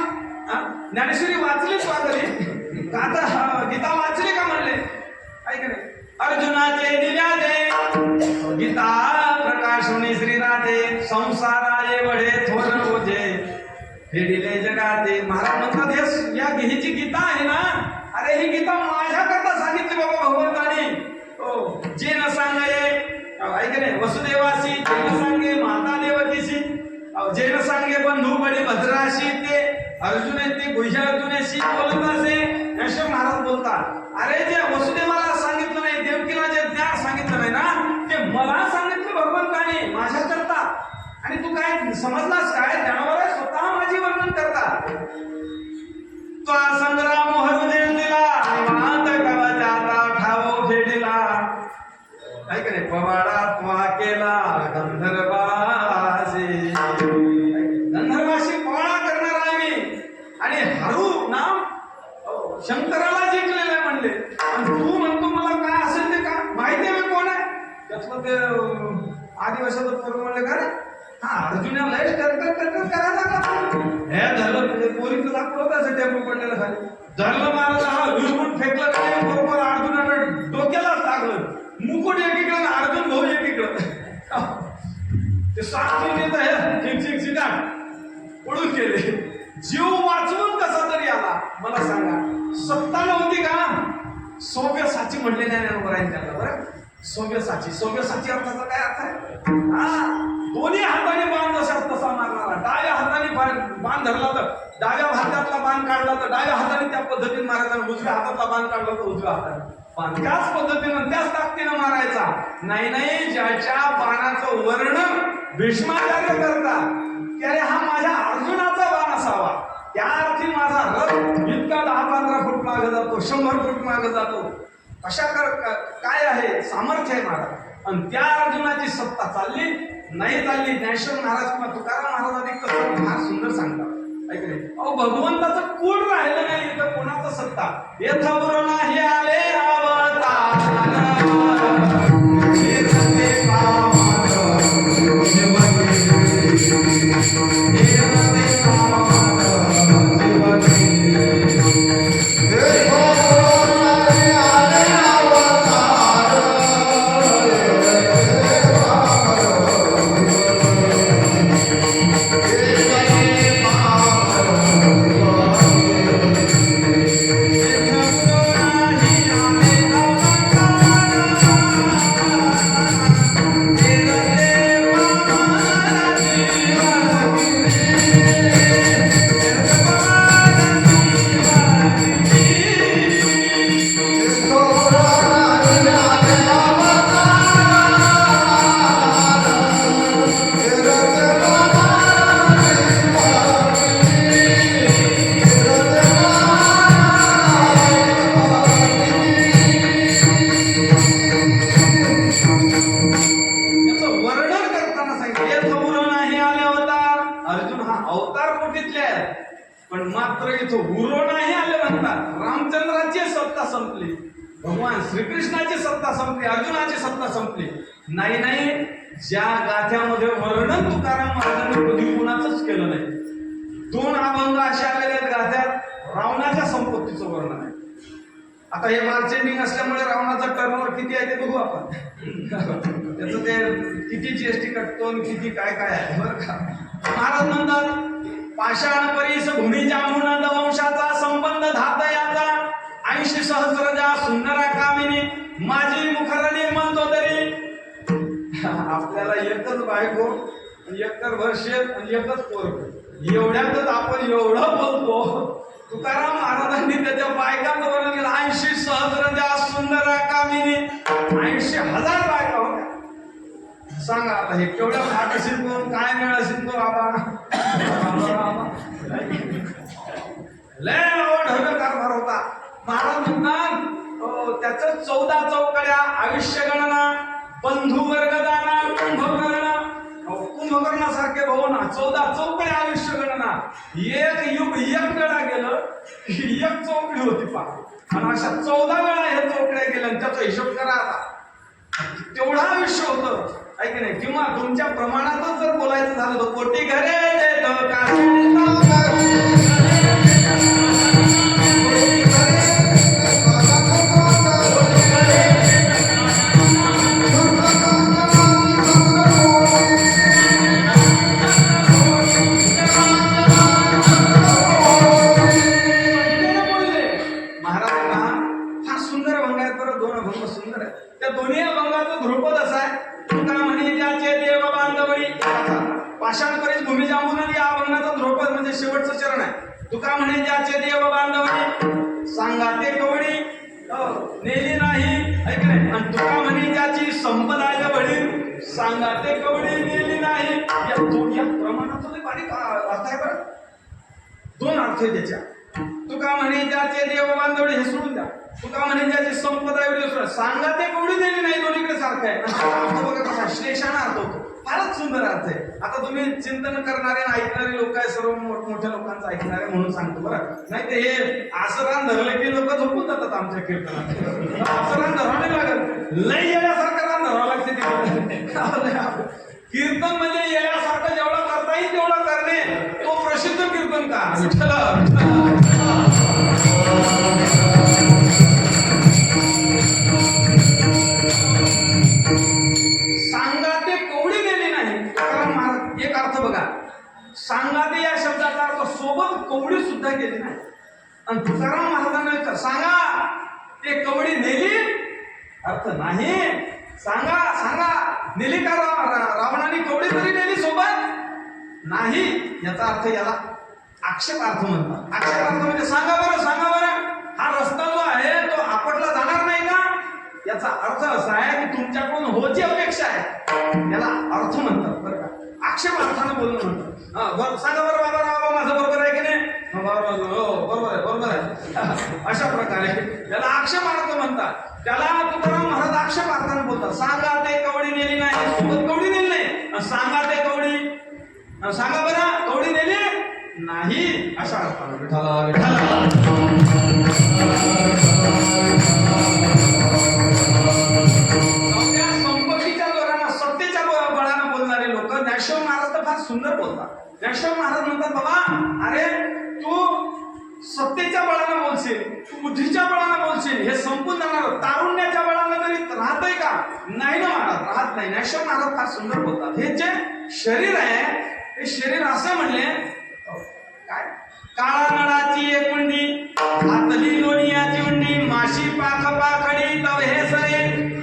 ज्ञानेश्वरी वाचलीच वाचली का, आता गीता वाचली का म्हणले. ऐक नाही, अर्जुनाचे दिव्या दे गीता प्रकाशुनी श्रीराधे, संसाराये वडे थोर ओझे फेडिले जगाते. महाराज म्हणतात, ही जी गीता आहे ना, अरे ही गीता माझ्याकरता सांगितली बाबा भगवंतानी. हो, जे न सांगे, ऐक नाही, वसुदेवासी, जे न सांगे माता देवकीशी, जे न सांगे बंधू बडी भद्राशी, ते अर्जुन ते गुह्य अर्जुनेशी बोलत असे. यशोद महाराज बोलतात, अरे जे वसुदेवाला सांगितलं नाही, देवकीला जे ज्ञान सांगितलं नाही ना, ते मला सांगितलं भगवंतानी माझ्याकरता. आणि तू काय समजलास काय, त्यावर स्वतः माझी वर्णन करता. तो संग्राम हृदय दिला, निवांत कवचाचा ठाव फेडिला, काय करे पवाडात वा केला गंधर्वासी. गंधर्वाशी पवाडा करणार आहे मी, आणि हरू नाम शंकराला जिंकलेलं आहे म्हणले. आणि तू म्हणतो मला काय असेल ते का माहिती आहे, मी कोण आहे. त्यातलं ते आदिवासाचं पोरं म्हणले का रे, हा अर्जुना लयच करायला का, हे धरलं पोरीचं दाखवलं त्याचं टेम्पो पडलेलं खाली, धरलं महाराज, हा विरगुण फेकलं काय, बरोबर अर्जुनाला डोक्यालाच लागलं. मुकुट एकीकडे, अर्जुन भाऊ एकीकडे. ते सीधा पडून गेले. जीव वाचवून कसा तरी आला, मला सांगा. सत्ता नव्हती का, सौव्यसाची म्हणले नाही त्याला. बरं, सौव्यसाची अर्थाचा काय अर्थ आहे, हा दोन्ही हाताने बाण जसा तसा मारणारा. डाव्या हाताने बाण धरला तर डाव्या हातातला बाण काढला तर डाव्या हाताने त्या पद्धतीने मारायचा, उजव्या हातातला बाण काढला तर उजव्या हाताने बाण त्याच पद्धतीनं त्याच ताकदीनं मारायचा. नाही, ज्याच्या बाणाचं वर्णन भीष्माचार्य करतात की अरे हा माझ्या अर्जुनाचा बाण असावा, त्या अर्थी माझा रथ इतका 10-15 फूट मागे जातो, 100 फूट मागे जातो. कशा काय आहे, सामर्थ्य आहे महाराज. आणि त्या अर्जुनाची सत्ता चालली नाही चालली. ज्ञानेश्वर महाराज किंवा तुकाराम महाराजांनी कसं फार सुंदर सांगतात, ऐकले. अहो भगवंताचं कोण राहिलं नाही इथं, कोणाचं सत्ता येथवर नाही आले अवतार. पण मात्र इथं उरो नाही आले म्हणतात. रामचंद्राची सत्ता संपली, भगवान श्रीकृष्णाची सत्ता संपली, अर्जुनाची सत्ता संपली. नाही, ज्या गाथ्यामध्ये वर्णन तुकाराम महाराजांनी कधी कुणाचंच केलं नाही. 2 अभंग असे आलेले आहेत गाथ्यात, रावणाच्या संपत्तीचं वर्णन आहे. आता हे मार्चेंडिंग असल्यामुळे रावणाचा टर्नओव्हर किती आहे ते बघू आपण. त्याचं ते किती जीएसटी कटतो, किती काय आहे बरं का. महाराज म्हणतात, पाषाण परीस भूमी जामुन वंशाचा संबंध धातयाचा 80 सहस्रजा सुंदरा कामिनी माझी मुखरणी म्हणतो तरी. आपल्याला एकच बायको, एकच वर्षेत आणि एकच पोरग, एवढ्यातच आपण एवढं बोलतो. तुकाराम महाराजांनी त्याच्या बायकांचं वर्णन केलं, 80 सहस्रजा सुंदरा कामिनी. 80,000 बायका होत्या. सांगा आता हे केवढ्या फाट असेल तो, काय मिळ असेल तो बाबा. लय ढवळ कारभार होता. महाराज म्हणतात त्याचं 14 चौकड्या, आयुष्य गणना, बंधू वर्ग दाना, कुंभकर्ण. कुंभकर्णासारखे भाऊ ना 14 चौकडे आयुष्य गणना, एक युग एक वेळा गेलं की एक चौकडी होती पाक, आणि अशा 14 वेळा हे चौकड्या गेल्या, आणि त्याचा हिशोब करा आता, तेवढं आयुष्य होतं आहे की नाही. किंवा तुमच्या प्रमाणातच जर बोलायचं झालं तर कोटी घरे देत त्या दोन्ही अभंगाचं ध्रुपद असा आहे. तुका म्हणे ज्याचे देव बांधवडी, पाषाणकरीत भूमी जांभून या अभंगाचा ध्रुपद म्हणजे शेवटचं चरण आहे. तुका म्हणे ज्याचे देव बांधवडी, सांगा ते कवडी नेली नाही, ऐक नाही. आणि तुका म्हणे ज्याची संपदा बळी, सांगा ते कवडी नेली नाही. या प्रमाणाचा लई बारीक अर्थ आहे बरं, दोन अर्थ आहे त्याच्या. तुका म्हणे ज्याचे देव बांधवडी हे सोडून द्या, तुका म्हणे ज्याची संपदा एवढी, सांगा ते कवडी दिली नाही, दोन्हीकडे सारखं आहे. अर्थ बघा कसा श्लेषाने अर्थ होतो, फारच सुंदर अर्थ आहे. आता तुम्ही चिंतन करणारे ऐकणारे लोक आहे, सर्व मोठ्या लोकांचं ऐकणारे म्हणून सांगतो बरं. नाही ते हे आसरान धरलं की लोक झोपून जातात आमच्या कीर्तनात. आसरान धरावं नाही लागत, लई येण्यासारखं रान धरावं लागते ते. कीर्तन म्हणजे येण्यासारखं जेवढं करता येईल तेवढं करणे, तो प्रसिद्ध कीर्तन का सांगाते कवडी गेली नाही. एक अर्थ बघा, सांगाते या शब्दाचा अर्थ सोबत कवडी सुद्धा गेली नाही. आणि तुकाराम महाराजांना सांगा ते कवडी नेली, अर्थ नाही. सांगा सांगा नेली का रावणाने कवडी तरी नेली सोबत नाही, याचा अर्थ याला आक्षेप अर्थ म्हणतात. आक्षेप अर्थ म्हणजे सांगा बरं हा रस्ता जो आहे तो आपटला जाणार नाही का, याचा अर्थ असा आहे की तुमच्याकडून होची अपेक्षा आहे, याला अर्थ म्हणतात बरं का. आक्षेप अर्थानं बोलणं म्हणतात. सांगा बरं बाबा माझं बरोबर आहे की नाही, बरोबर आहे अशा प्रकारे याला आक्षेप अर्थ म्हणतात. त्याला तुकाराम महाराज आक्षेप अर्थानं बोलतात. सांगा ते कवडी नेली नाही, सोबत कवडी नेली नाही, सांगा ते कवडी, सांगा बरं कवडी नेली नाही अशा अर्थानं. संपत्तीच्या जोरानं सत्तेच्या बळानं बोलणारे लोक ज्ञानेश्वर महाराज तर फार सुंदर बोलतात. ज्ञानेश्वर महाराज म्हणतात बाबा अरे तू सत्तेच्या बळानं बोलशील, तू बुद्धीच्या बळानं बोलशील, हे संपून जाणार, तारुण्याच्या बळानं तरी राहतंय का, नाही ना महाराज, राहत नाही. ज्ञानेश्वर महाराज फार सुंदर बोलतात. हे जे शरीर आहे हे शरीर असं म्हणले काय, काळा नळाची एक मुंडी, हातली लोणियाची उंडी, माशी पाख पाखडी तव हे सरे,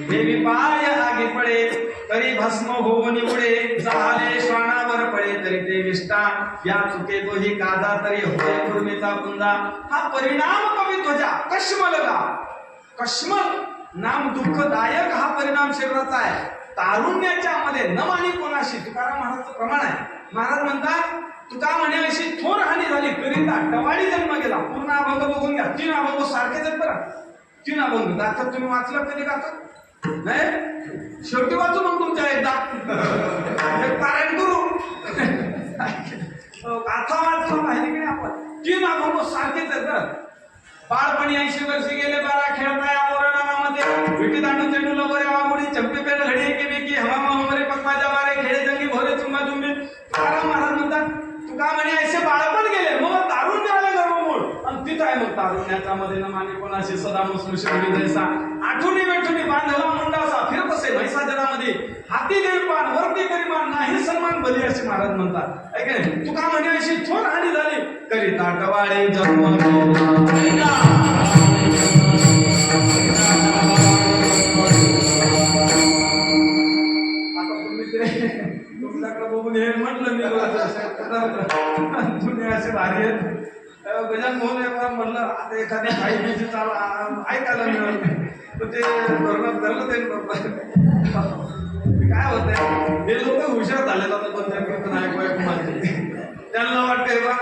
देवी पाय आगे पडे तरी भस्म होऊन उडे, झाले श्वानावर पडे तरी ते विष्टा, या चुके तो ही कादा तरी होय कुर्मीचा कुंदा. हा परिणाम कवी ध्वजा कश्मल का, कश्मल नाम दुःखदायक हा परिणाम शरीराचा आहे. तारुण्याच्या मध्ये न मानी कोणाशी, तुकाराम महाराजचं प्रमाण आहे. महाराज म्हणतात तुका म्हणे अशी थोर हानी झाली करिता टवाळी जन्म गेला. पूर्ण अभंग बघून घ्या, 3 अभंग सारखेच आहेत बरं. 3 अभंग दाखल तुम्ही वाचलं कधी का नाही, शेवटी वाचू मग तुमच्या एकदा पारायण करू गाथा वाचलं पाहिजे की नाही आपण. 3 अभंग सारखेच आहेत बरं. बाळपणी 80 वर्षी गेले बारा, खेळताय आवरणामध्ये विटी दांडू चेंडू लवरे वामुडी, चंपी पेन लढी की बेकी, हवामा हमरे पद्माच्या बारे, खेळे जंगी भोरे चुंबा चुंबी. तुकाराम महाराज म्हणतात तुका म्हणे असे बाळपण गेले, मग तारुण्याला गर्वमूळ, आणि तिथं आहे मग तारुण्याच्या मध्ये न माने कोणाशी सदा मुसमुशी जैसा, आठवणी वेठुनी बांधला मुंडासा, फिरत असे म्हैसा जनामध्ये, हाती देईल पान वरती करी मान, नाही सन्मान बली असे महाराज म्हणतात. ऐक नाही, तुका म्हणे अशी थोर हानी झाली करिता टवाळे जन्म गेला. आता तुम्ही ते तुमच्याकडे बघून हे म्हटलं मी तुम्ही असे भारी आहेत. गजान मोहन म्हणलं आता एखाद्या काही दिवशी ऐकायला मिळालं तर ते बरोबर धरलं ते काय होतंय, हे लोक हुशार झाले जातात पण ऐकवाय माझे, त्यांना वाटतंय बा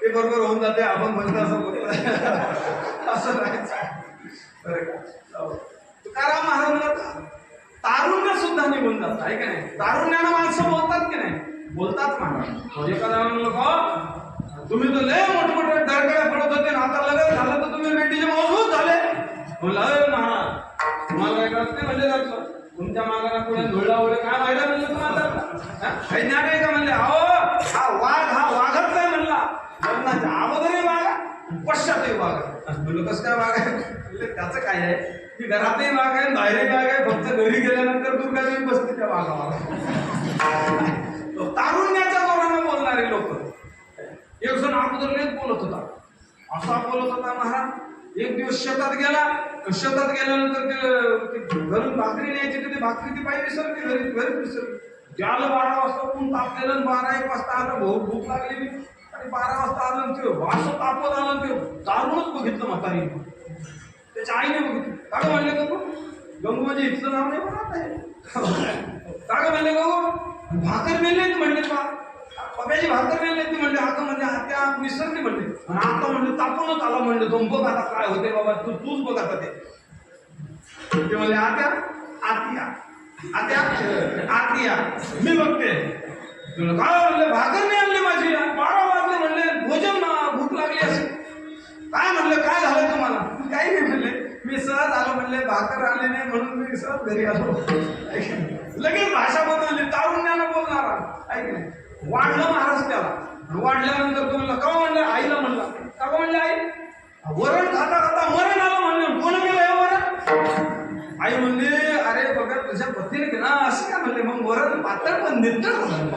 ते बरोबर होऊन जाते, आपण म्हणतो असं बोलतो असं राहायचं. तुकाराम महाराज तारुण्य सुद्धा निघून जात आहे का नाही. तारुण्यानं माणसं बोलतात बोलतात की नाही? बोलतात महाराज. एखादा म्हणलं तुम्ही तर लय मोठमोठ्या डरकड्या पडत होते ना, आता लग्न झालं तर तुम्ही भेटीचे मजबूत झाले. म्हणलं अरे महाराज तुम्हाला काय कळत नाही म्हणजे जायचं तुमच्या मागाला पुढे धुळला वगैरे काय फायदा म्हणलं तुम्हाला? काही ज्ञान आहे का म्हणले? अहो हा वाघ हा वाघच नाही म्हणला, लग्नाच्या अगोदरही वाघ पश्चातही वाघ. म्हणलं कसं काय वाघ आहे? म्हणजे त्याचं काय आहे की घरातही वाघ आहे बाहेरही वाघ आहे, फक्त घरी गेल्यानंतर दुर्गा देवी बसते त्या वाघावर. तारुण्याच्या जोरानं बोलणारे लोक. एक जण अगोदर नाही बोलत होता, असा बोलत होता महाराज. एक दिवस शेतात गेला, शेतात गेल्यानंतर ते घरून भाकरी न्यायची, तर ती भाकरी ती बाई विसरली, घरी विसरली. ज्याला 12 वाजता ऊन तापलेलं, 12-1 वाजता आलं, बहुत भूक लागली आणि 12 वाजता आलं, ते असं तापत आलं, ते दारूनच बघितलं म्हातारी. त्याच्या आईने बघितलं. काय म्हणले गो गंगू म्हणजे इथलं नाव नाही म्हणत आहे. काय म्हणले गो भाकर मेले म्हणले पा पप्याची भाकर मेले ती म्हणले आता म्हणजे आत्या विसरली म्हणले, आणि आता म्हणले तापूनच आला म्हणले तो. बघ आता काय होते बाबा, तूच बघ आता. ते म्हणले आत्या आत्या आत्या आत्या मी बघते. तुला काय म्हणले भाकर नाही आणली माझी, 12 वाजले म्हणले, भोजन भूक लागली असेल. काय म्हणलं काय झालं तुम्हाला? काही नाही म्हणले, मी सहज आलो म्हणले, भाकर आले नाही म्हणून मी सहज घरी आलो. लगेच भाषा बदलली, तारुण्यानं बोलणारा. ऐक नाही वाढलं महाराज त्याला. वाढल्यानंतर तो म्हणला का म्हणलं आईला म्हणला का म्हणले आई वरण खाता खाता मरण आलं म्हणलं. कोण गेलं हे वरण? आई म्हणली अरे बघा तुझ्या पत्नीने केलं असं काय म्हणले, मग वरण पातळ पण नितळ होतं.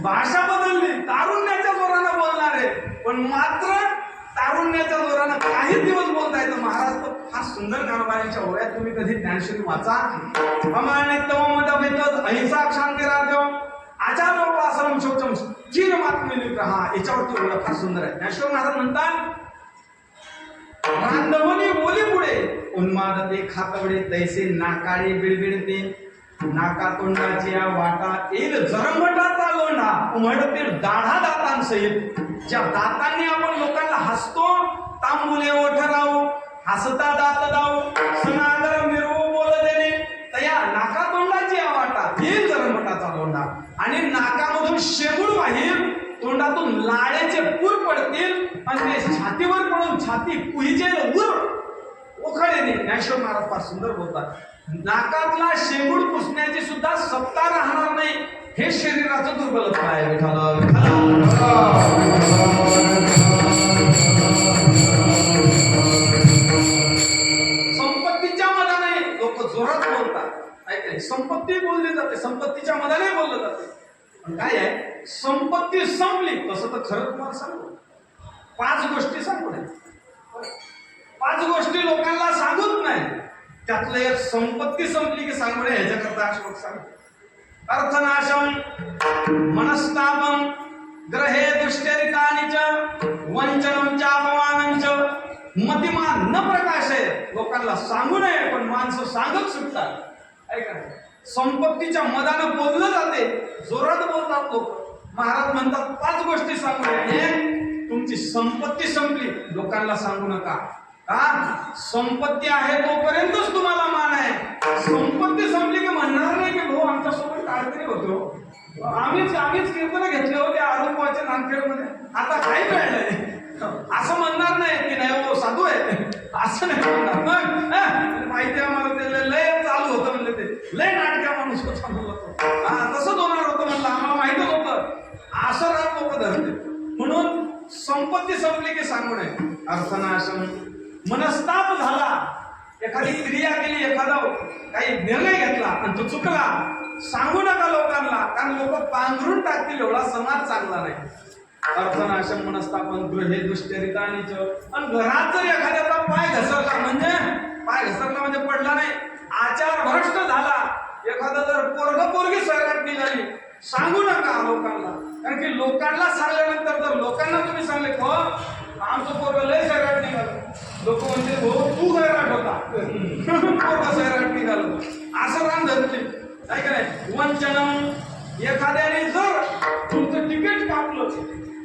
भाषा बदलली, तारुण्याच्या जोरानं बोलणारे. पण मात्र तारुण्याच्या जोरानं काही दिवस बोलता येतं. महाराज तो फार सुंदर कारभारांच्या ओळ्यात तुम्ही कधी ज्ञानश्री वाचा. अहिंसा शांती राहतो आचारोपासनम शौचम चिरमात्मनिग्रह, याच्यावरती ओळख फार सुंदर आहे. ज्ञानेश्वर महाराज म्हणतात रांधवणी बोली पुढे उन्मादते खातवडे तैसे नाकाळे बिळबिळते, नाका तोंडाची या वाटा येईल जरंगटाचा लोंढा उमडतील दाढा दातांसहित. ज्या दातांनी आपण लोकांना हसतो तांबुले ओठ राहू हसता दात दाऊ सनागर मिरवू बोल देणे, तया नाका तोंडाची या वाटा येईल जरंगटाचा लोंढा. आणि नाकामधून शेगुळ वाहील, तोंडातून लाळेचे पूर पडतील आणि ते छातीवर पडून छाती कुहिजेल उर ओखळेने. ज्ञानेश्वर महाराज फार सुंदर बोलतात. नाकातला शेगुळ पुसण्याची सुद्धा सत्ता राहणार नाही. हे शरीराचं दुर्बलता आहे. संपत्तीच्या मदाने लोक जोरात बोलतात. ऐकले संपत्ती बोलली जाते, संपत्तीच्या मदाने बोललं जाते. पण काय आहे संपत्ती संपली तसं तर खरं तुम्हाला सांगू 5 गोष्टी सांगू नये. 5 गोष्टी लोकांना सांगूच नाही. त्यातलं एक संपत्ती संपली की सांगू नये ह्याच्याकरता श्लोक सांगतो. अर्थनाशम मनस्तापम ग्रहे दुष्चरितानि च वंचनम च अपमानं च मतिमान न प्रकाशय. लोकांना सांगू नये पण माणसं सांगत सुटतात. ऐका संपत्तीच्या मदानं बोललं जाते, जोरात बोलतात लोक. महाराज म्हणतात 5 गोष्टी सांगू नये. तुमची संपत्ती संपली लोकांना सांगू नका. का संपत्ती आहे तोपर्यंतच तुम्हाला मान आहे. संपत्ती संपली की म्हणणार नाही की भाऊ आमच्या सोबत काहीतरी होतो, आम्हीच कीर्तन घेतले होते आरोग्याच्या नांदखेडमध्ये, आता काही कळलंय असं म्हणणार नाही की नाही हो साधू आहे असं नाही म्हणणार. मग माहिती आम्हाला ते लय चालू होतं म्हणले, ते लय नाटक्या माणूस होता होतो, तसंच होणार होतं म्हणलं आम्हाला माहितच होतं. असं राहत लोक धरते. म्हणून संपत्ती संपली की सांगू नये. अर्थनाशम मनस्ताप झाला, एखादी क्रिया केली, एखादा काही निर्णय घेतला आणि तो चुकला, सांगू नका लोकांना, कारण लोक पांघरून टाकतील एवढा समाज चांगला नाही. अर्थनाशम मनस्तापन गृहे दुष्चरितानि च. आणि घरात जर एखाद्याचा पाय घसरला म्हणजे पडला नाही, आचार भ्रष्ट झाला, एखादा जर पोरगी सैराट निघाली, सांगू नका लोकांना. कारण की लोकांना सांगल्यानंतर जर लोकांना तुम्ही सांगले हो आमचं पोरग लय सैराट निघालं, लोक म्हणजे हो तू सैराट होता पोरग सैराट निघालं असं रान धरतील. काय काय वंचनम, एखाद्याने जर तुमचं तिकीट कापलं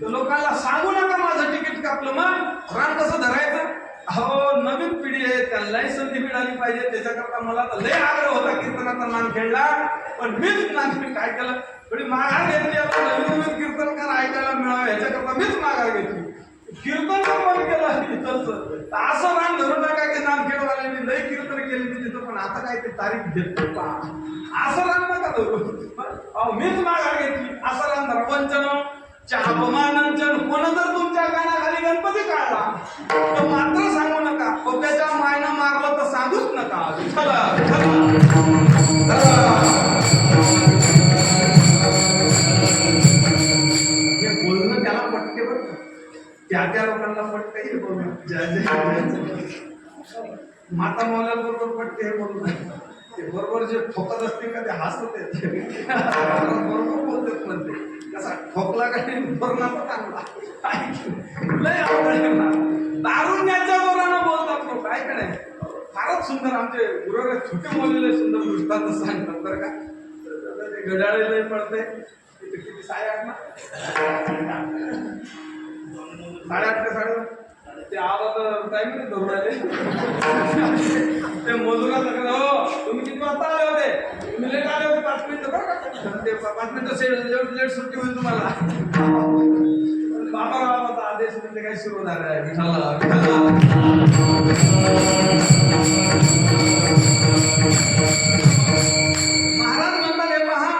तर लोकांना सांगू नका माझं तिकीट कापलं. मग रान कसं धरायचं? अहो नवीन पिढी आहे त्यांनाही संधी मिळाली पाहिजे त्याच्याकरता मला तर लय आग्रह होता कीर्तनाचा नामखेडला, पण मीच नामखेड काय केलं थोडी माघार घेतली. आता नवीन नवीन कीर्तनकार ऐकायला मिळावं याच्याकरता मीच माघार घेतली. कीर्तन पण केलं तिथंच असं रान धरून टाका की नामखेडवाल्यांनी लय कीर्तन केली तिथं, पण आता काय ते तारीख देतो पहा असं रान नका धरू. मीच माघार घेतली असं रान धरा. वंचन अपमानंचन कोण जर तुमच्या कानाखाली गणपती काढला तर मात्र सांगू नका, पप्याच्या मायनं मारलं तर सांगूच नका. हे बोलणं त्याला पटते बरं, त्या लोकांना पटते हे बोलणं. माता मौल्याबरोबर पटते हे बोलणं. ते बरोबर जे ठोकत असते का ते हसत येते बरोबर बोलतात म्हणते. कसा ठोकला का बरना तर चांगला लय आवडलं. तारुण्याच्या जोरानं बोलतात लोक काय काय. फारच सुंदर आमचे गुरु छोटे मुलीला सुंदर दृष्टांत सांगतात बरं का. घड्याळे लय पडते किती 8:30 ना 8:30 ते 8:30 ते आवाज टाइम नाही धरून आले ते मजुरा सगळं. हो तुम्ही किती वाजता आले होते? तुम्ही लेट आले होते 5 मिनिटं बरं का. ते 5 मिनिटं लेट सुट्टी होईल तुम्हाला. बाबारावाचा आदेश म्हणजे काही सुरू झाला आहे. महाराज म्हणतात हे पहा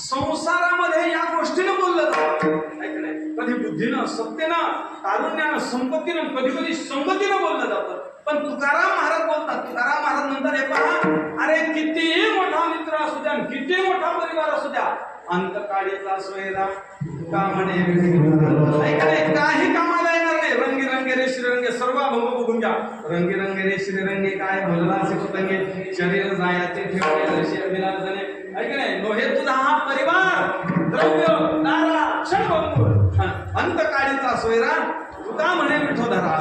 संसारामध्ये या गोष्टीनं बोललं जातं. कधी बुद्धीनं सत्तेनं तारुण्यानं संपत्तीनं कधी कधी संगतीनं बोललं जातं. पण तुकाराम महाराज बोलतात. तुकाराम महाराज म्हणतात हे पहा अरे कितीही मोठा मित्र असू द्या किती मोठा परिवार असू द्या अंतकाळीचा सोयरा का म्हणे काही कामाला येणार नाही. रंगी रंगे रे श्रीरंगे सर्व भंग बघून घ्या. रंगी रंगे रे श्रीरंगे काय भरला असे पतंगे शरीर जायाचे ठेवले असे अभिलाषणे ऐक नाही. हे तुझा हा परिवार द्रव्य दारा क्षण बघून अंतकाळीचा सोयरा तुका म्हणे विठोधरा.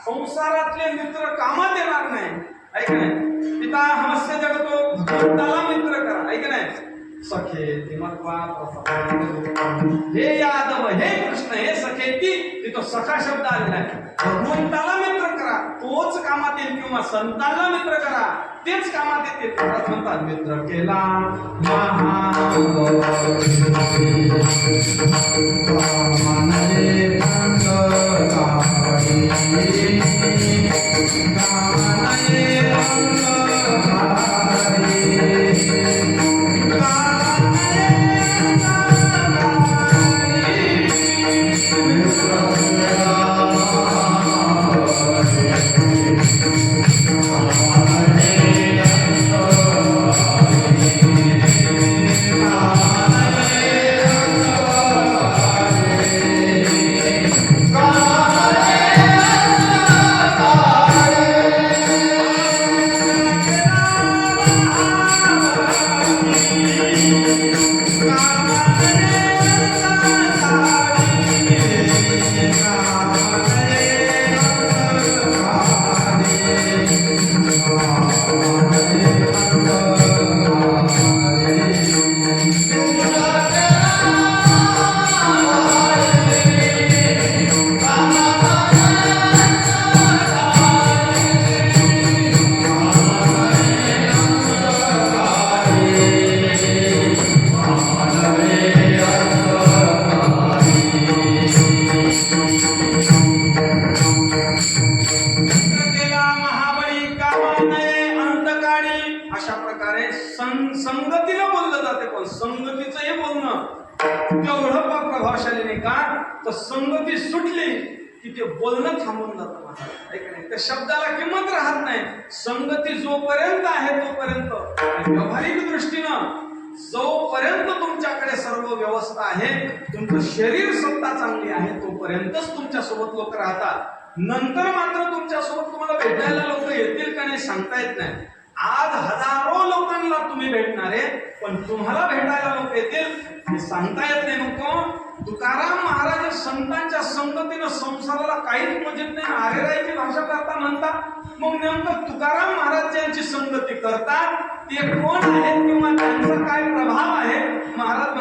संसारातले मित्र कामात येणार नाही ऐक नाही. पिता हमस्य जगतो भगवंताला मित्र करा ऐक नाही. सखे दिमत्वा हे यादव हे कृष्ण हे सखे ती तिथं सखा शब्द आलेला आहे. भगवंताला मित्र करा तोच कामात येईल किंवा संतांना मित्र करा तेच कामात येतील. म्हणतात मित्र केला संगतीनं बोललं जाते. पण संगतीचं हे बोलणं तेवढं प्रभावशाली नाही का तर संगती सुटली की ते बोलणं थांबून जातं. त्या शब्दाला किंमत राहत नाही. संगती जोपर्यंत आहे तोपर्यंत व्यावहारिक दृष्टीनं जोपर्यंत तुमच्याकडे सर्व व्यवस्था आहे तुमचं शरीर सत्ता चांगली आहे तोपर्यंतच तुमच्या सोबत लोक राहतात. नंतर मात्र तुमच्या सोबत तुम्हाला भेटायला लोक येतील का नाही सांगता येत नाही. आज हजारो लोकांना तुम्ही भेटणारे पण तुम्हाला भेटायला लोक येतील हे सांगता येत नाही. नको तुकाराम महाराज संतांच्या संगतीनं संसाराला काहीच मजेत नाही. आरेराईची भाषा करता म्हणतात. मग नेमकं तुकाराम महाराज यांची संगती करतात ते कोण आहेत किंवा त्यांचा काय प्रभाव आहे. महाराज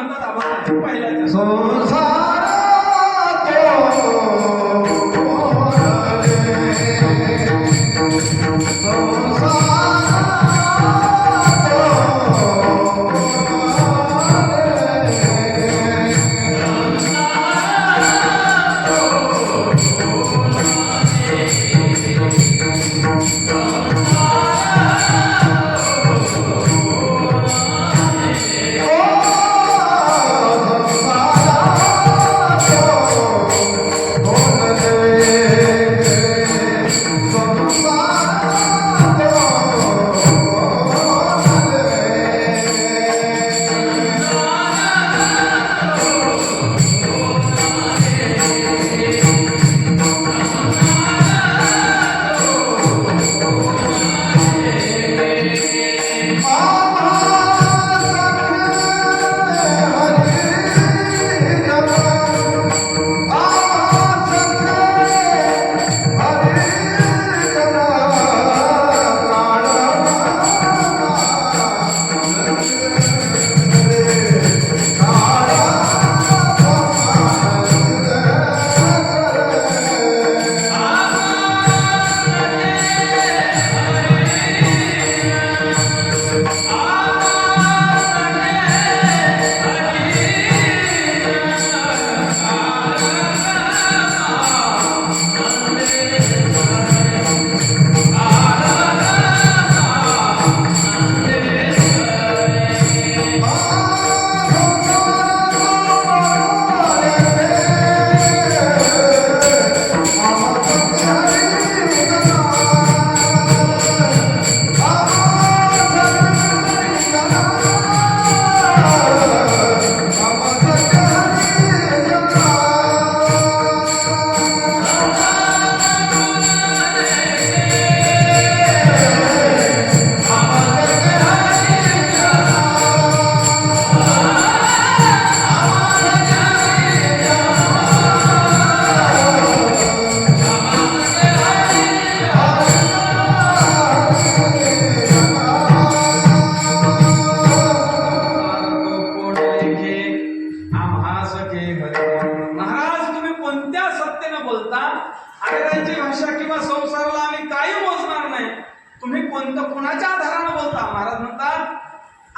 कोणाच्या आधारानं बोलता? महाराज म्हणतात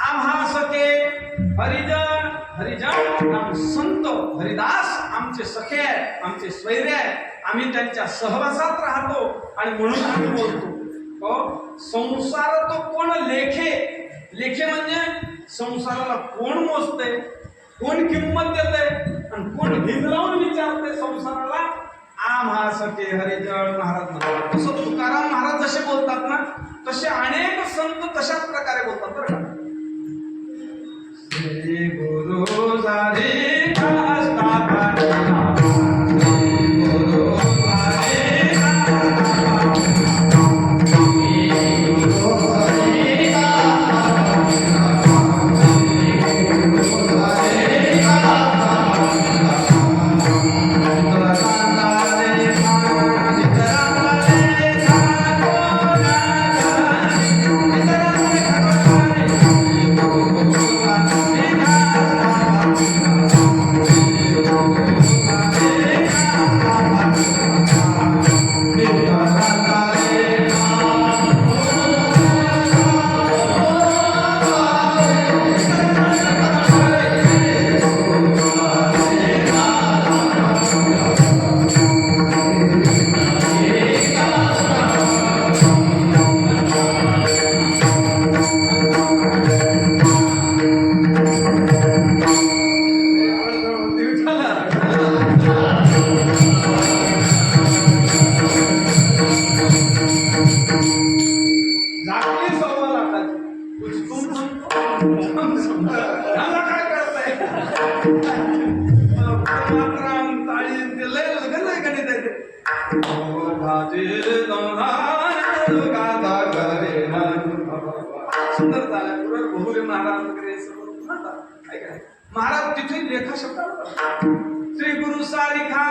आम्हा सखे हरिजन, हरिजन आम संत हरिदास आमचे सखे आहेत, आमचे स्वैर्य आहेत, आम्ही त्यांच्या सहवासात राहतो आणि म्हणून आम्ही बोलतो. संसार तो कोण लेखे, लेखे म्हणजे संसाराला कोण मोजते, कोण किंमत देते आणि कोण हिंदलावून विचारते संसाराला. आम्हा सखे हरिजन महाराज म्हणतात. तसं तुकाराम महाराज जसे बोलतात ना तसे अनेक संत तशाच प्रकारे बोलतात बरं का. श्री गुरु झाले सुंदर झालं. बहुरे महाराज वगैरे महाराज तिथे लेखा शब्द श्री गुरु सारिखा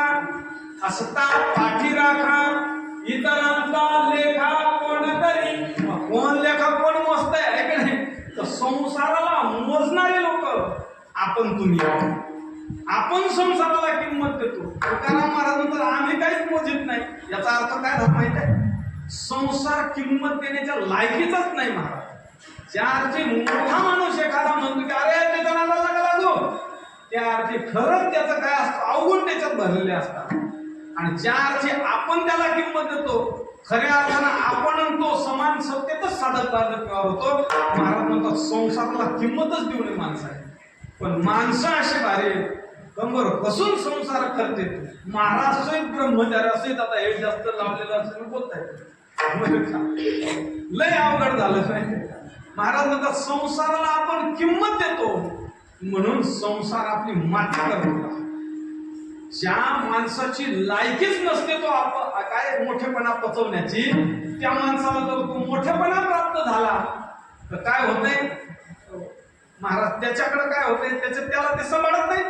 हसता पाठी राखा इतरांचा लेखा कोण तरी. कोण लेखा कोण मोजताय आहे की नाही. तर संसाराला मोजणारे लोक आपण तुम्ही आपण संसाराला किंमत देतो. तुकाराम महाराज म्हणतात आम्ही काहीच मोजित नाही. याचा अर्थ काय झाला माहित आहे? संसार किंमत देण्याच्या लायकीचाच नाही महाराज. ज्या अर्थी मोठा माणूस एखादा म्हणतो की अरे त्याच्या नादाला नका लागू, त्या अर्थी खरंच त्याचं काय असतं अवगुण त्याच्यात भरलेले असतात. आणि ज्या अर्थी आपण त्याला किंमत देतो खऱ्या अर्थानं आपण आणि तो समान सत्तेतच साधक बाधक होतो. महाराज म्हणतात संसाराला किंमतच देऊ नये माणसाने. पण माणसं असे भारी कंबर कसून संसार करते. महाराज सहित ब्रह्मचारी असेल आता हे जास्त लावलेलं असं बोलताय लय अवघड झालं नाही. महाराज म्हणतात संसाराला आपण किंमत देतो म्हणून संसार आपली माती करतो. ज्या माणसाची लायकीच नसते तो काय मोठेपणा पचवण्याची, त्या माणसाला जर तो मोठेपणा प्राप्त झाला तर काय होतंय महाराज त्याच्याकडे काय होतंय त्याला ते सांभाळत नाही.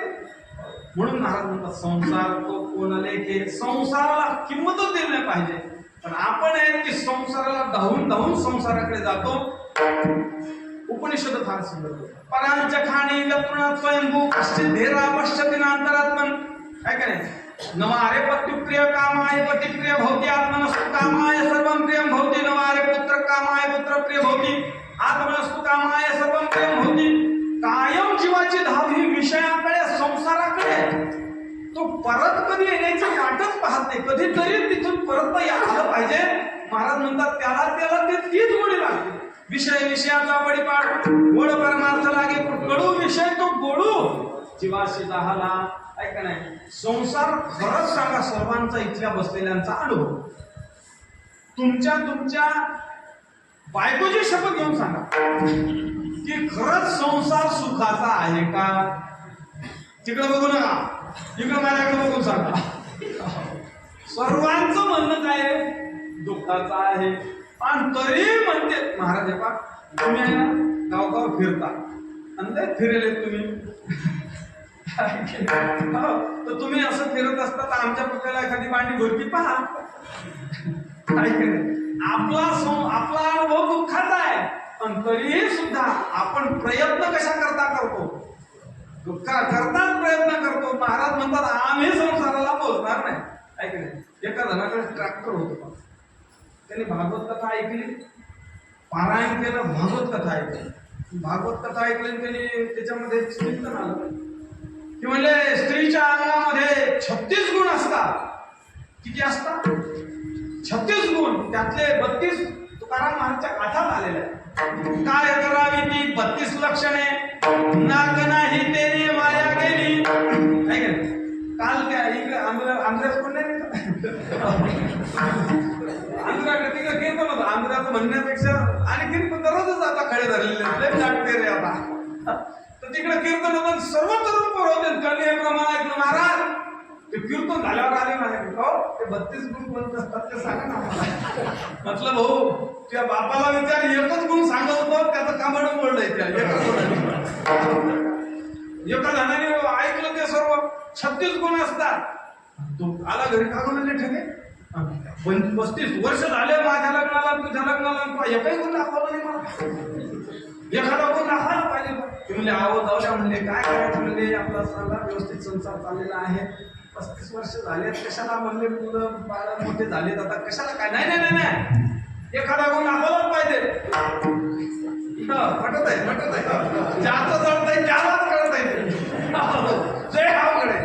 म्हणून महाराज म्हणतात संसार तो कोणाला की संसाराला किंमतच दिली नाही पाहिजे. पण आपण आहे की संसाराला धावून धावून संसाराकडे जातो. उपनिषद फार सुंदर परांचखाणी व्यत्रुणात् स्वयंभू कश्चित् धीरा पश्यति नान्तरात्मन. काय काय नवारे पत्युप्रिय कामाय पतिप्रिय भवति आत्मनस्तु कामाय सर्वं प्रियं भवति. नवारे पुत्र कामाय पुत्र प्रिय भवति आत्मनस्तु कामाय सर्वं प्रियं भवति. कायम जीवाची धाव ही विषयाकडे संसाराकडे. तो परत कधी येण्याची वाटच पाहत नाही. कधीतरी तिथून परत आलं पाहिजे. महाराज म्हणतात त्याला ते तीच गोडी लागते. विषय विषयाचा बळीपाठ गोड परमार्थ लागे कडू विषय तो गोडू जीवाशी जाहाला. ऐका नाही संसार खरंच सांगा सर्वांचा इथल्या बसलेल्यांचा अनुभव. तुमच्या बायकोची शपथ घेऊन सांगा की खरंच संसार सुखाचा आहे का. तिकडे बघू नका, इकडे माझ्याकडे बघून सांगा. सर्वांचं म्हणणं काय आहे दुःखाचा आहे. आणि तरी म्हणते महाराज हे पा तुम्ही आहे ना गावगाव फिरता आणि ते फिरेले तुम्ही तर तुम्ही असं फिरत असता तर आमच्या पक्षाला एखादी मांडी भरती पहा. आपला अनुभव दुःखाचा आहे पण तरीही सुद्धा आपण प्रयत्न कशा करता करतो करताच प्रयत्न करतो. महाराज म्हणतात आम्ही संसाराला पोचणार नाही. ऐकले एका जणाकडे ट्रॅक्टर होतो. त्यांनी भागवत कथा ऐकली, पारायण केलं, भागवत कथा ऐकली. भागवत कथा ऐकली त्यांनी त्याच्यामध्ये चिंतन आलं की म्हणजे स्त्रीच्या अंगामध्ये 36 गुण असतात. किती असतात? 36 गुण. त्यातले 32 तुकाराम महाराजच्या गाथात आलेले आहे. काय करावी ती 32 लक्षणे नाक नाही तेने माया गेली. ऐक काल त्या इकडे आंध्रात कोण नाही आंध्राकडे तिकडे कीर्तन होतं. आंध्राचं म्हणण्यापेक्षा आणि कीर्तन दररोजच आता खडे धरलेले नाटते रे आता. तर तिकडे कीर्तन होतं सर्व तरुण पोर होते. कन्या प्रमाण ऐकलं महाराज ते कीर्तन झाल्यावर आले माझ्याकडे हो ते 32 गुण कोणते असतात ते सांगा ना मला. म्हटलं भाऊ तुझ्या बापाला विचार एकच गुण सांगत होतो त्याचं कामड बोललंय त्या एका जणाने ऐकलं ते सर्व 36 गुण असतात. तो आला घरी का म्हणले ठेके 35 वर्ष झाले माझ्या लग्नाला तुझ्या लग्नाला एकही गुण दाखवलं नाही मला. एखादा गुण दाखवायला पाहिजे. ते म्हणले आहो जाऊ द्या म्हणले काय करायचं म्हणले आपला सगळा व्यवस्थित संसार चाललेला आहे. 35 वर्ष झाले कशाला म्हणले मुलं बाळा मोठे झालेत आता कशाला काय. नाही नाही नाही एखादा गुण दाखवलाच पाहिजे. पटत आहे ज्याचं जळत आहे त्यालाच कळत आहे. जय हावकडे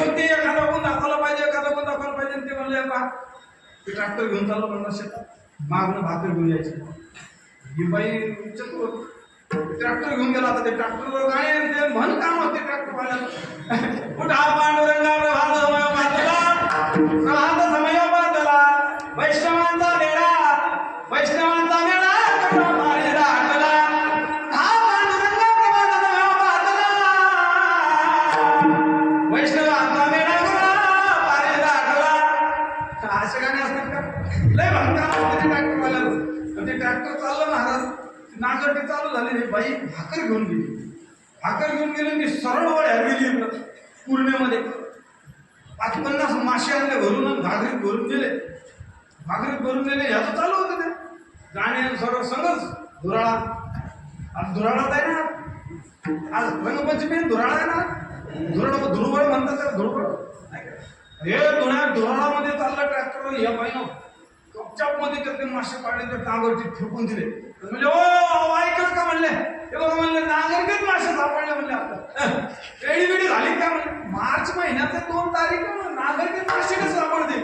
पण ते एखादा गुण दाखवला पाहिजे एखादा गुण दाखवला पाहिजे. ते म्हणले बा ते ट्रॅक्टर घेऊन चाललो म्हणलं शेतात मागणं भाकर घेऊन यायचे. ही बाई ट्रॅक्टर घेऊन गेला आता ते ट्रॅक्टरवर गाणे म्हण काम होते ट्रॅक्टर वाल्याला कुठा पांडुरंगा प्रभात समय बादला वैष्णवांचा वेळा वैष्णवांचा वेळा मारेला आटला. हा पांडुरंगा प्रभात बादला वैष्णवांचा वेळा मारेला आटला. असे गाणे असतात का लय भंका होते ट्रॅक्टर वाल्याला. ते ट्रॅक्टर चाललं महाराज नागरटी चालू झाली. बाई भाकर घेऊन गेली मी सरळ वळ्या गेली पूर्णेमध्ये 50 मासे आणले घरून घागरीत भरून गेले ह्याचं चालू होतं ते गाणे सर्व संगच धुराळा. आज धुराळात आहे ना आज रंगपंचमी धुराळा आहे ना धुळवड म्हणतात त्याला, धुळवड. हे धुळामध्ये चाललं ट्रॅक्टर, या बाईनं कपचाप मध्ये ते मासे काढले, तर नांगरटी फेकून दिले. म्हणजे ओ ऐकलं का म्हणले, हे बघा म्हणले नांगरटीत मासे सापडले म्हणले. आपलं वेळी वेळी झाली का म्हणले, मार्च महिन्याचे 2 तारीख नांगरटीत मासे कसं सापडते.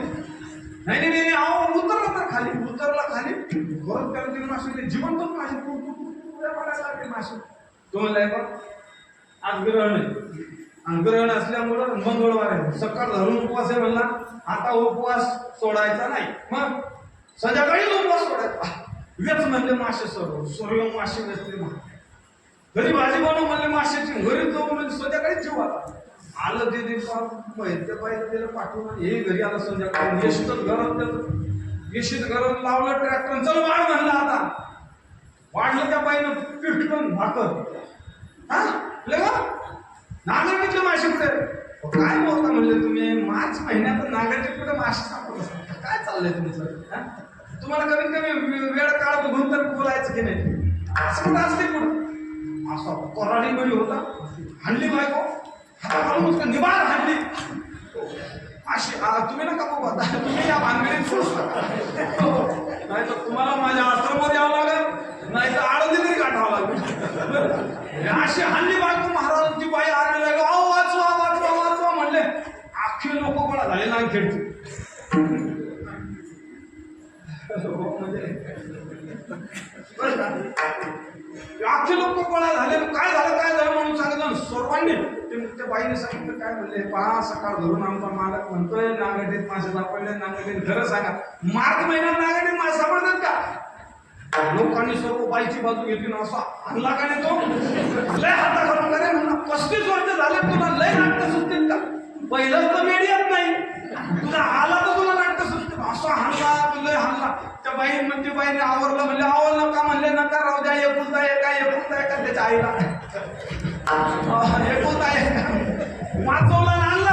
नाही नाही अहो उतरला तर खाली, उतरला खाली परत त्याला ते मासे जिवंतच मासे पडायला मासे. तो म्हणलाय बघ आज ग्रहण आहे, आणि ग्रहण असल्यामुळं मंगळवार आहे, सकाळ धरून उपवास आहे म्हणला. आता उपवास सोडायचा नाही, मग संध्याकाळीच उपवास सोडायचा. वेच म्हणले मासे सर्व मासे वेचले. घरी भाजी बनव म्हणले माशाची, घरी जाऊ म्हणजे संध्याकाळीच जेव. आता आलं ते पाहिलं त्याला पाठवून हे घरी आलं संध्याकाळी. येशीतच गरम त्याचं, येशीत गरम लावलं ट्रॅक्टर, चल वाढ म्हणलं. आता वाढलं त्या बाईनं पीठ पण भाकर. हा नागरिकचे मासे कुठे, काय बोलता म्हणले तुम्ही, मार्च महिन्यात नागरिक कुठे मासे सापडत, काय चाललंय तुमचं. तुम्हाला कमीत कमी वेळ काळ बघून तर बोलायचं की नाही. असं कुठं असते कुठं, असं कोराडी बळी होता, हाणली बायको हाताखालून निवार हाणली. अशी तुम्ही नका बघू, आता तुम्ही या भानगडीत नाही तर तुम्हाला माझ्या आश्रमात यावं लागेल, नाही तर आळंदी तरी गाठावं लागेल. अशी हाणली बायको, महाराजांची बाई आणायला लागली, अहो वाचवा वाचवा वाचवा म्हणले. अख्खे लोक गोळा झाले ना खेळते. अख्खे लोक गोळा झाले, काय झालं म्हणून सांगितलं सर्वांनी. त्या बाईने सांगितलं, काय म्हणले, 5 सकाळ धरून आमचा मालक म्हणतोय नांगरटीत मासे सापडले. नांगरटीत खरं सांगा, मार्च महिन्यात नांगरटीत मासे सापडतात का. लोकांनी सर्व बाईची बाजू घेतली ना, असा हल्ला का नाही तो लय हाता घालून करे म्हणला. 35 वर्ष झाले तुला लय नाटक सुटतील का, पहिलंच तर मीडियात नाही तुझा आला तर तुला नाटक सुटतील. असा हल्ला तुला हल्ला. त्या बाईने आवरलं, म्हणले आवरलं का, म्हणले नका राहू द्या, एकुलता का त्याच्या आईला एकुलता वाचवला आणला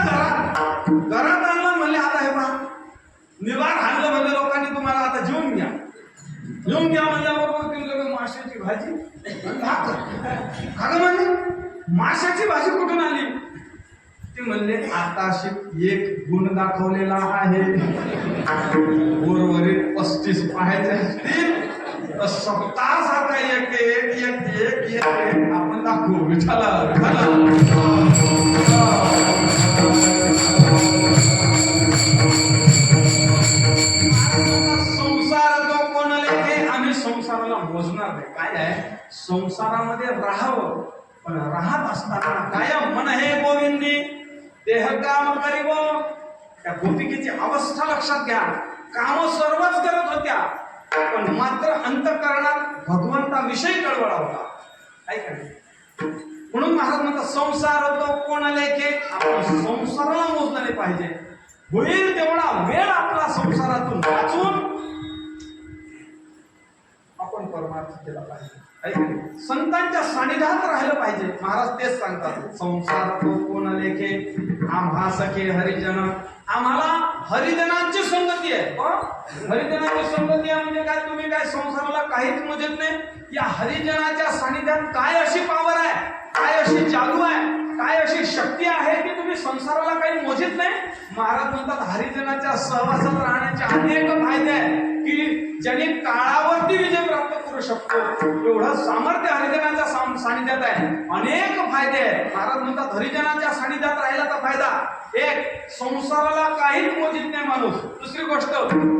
घरात आणला. म्हणले आता हे पहा निवार हाणलं म्हणले लोकांनी, तुम्हाला आता जेवून घ्या म्हणल्याबरोबर ते माशाची भाजी म्हणले. माशाची भाजी कुठून आली, ते म्हणले आता एक गुण दाखवलेला आहे, उर्वरित 35 पाहायचे असतील तर सप्ताह आता एक आपण दाखवू. विठाला संसार जो कोणाला हे आम्ही संसाराला मोजणार नाही. काय आहे, संसारामध्ये राहावं, पण राहत असताना कायम मन हे गोविंदी देह काम करीव. त्या गोपिकेची अवस्था लक्षात घ्या. काम सर्वच करत होत्या, पण मात्र अंतःकरणात भगवंताविषयी कळवळा होता. ऐका, म्हणून महाराज म्हणतात संसार तो कोणाला आपण संसाराला मोजणारे पाहिजे. होईल तेवढा वेळ आपला संसारातून वाचून आपण परमार्थ केला पाहिजे. संतांच्या सानिध्यात राहिलं पाहिजे. महाराज तेच सांगतात, संसार तो कोण लेखे आम्हा सखे हरिजन. आम्हाला हरिजनांची संगती आहे. हरिजनांची संगती आहे म्हणजे काय, तुम्ही काय संसाराला काहीच मोजत नाही. या हरिजनाच्या सानिध्यात काय अशी पावर आहे, काय अशी जादू आहे, काय अशी शक्ती आहे की तुम्ही संसाराला काही मोजित नाही. महाराज म्हणतात हरिजनाच्या सहवासात राहण्याचे अनेक फायदे आहेत की ज्यांनी काळावरती विजय प्राप्त करू शकतो. एवढं सामर्थ्य हरिजनाच्या सानिध्यात आहे. अनेक फायदे आहेत. महाराज म्हणतात हरिजनाच्या सानिध्यात राहिल्याचा फायदा एक, संसाराला काहीच मोजित नाही माणूस. दुसरी गोष्ट,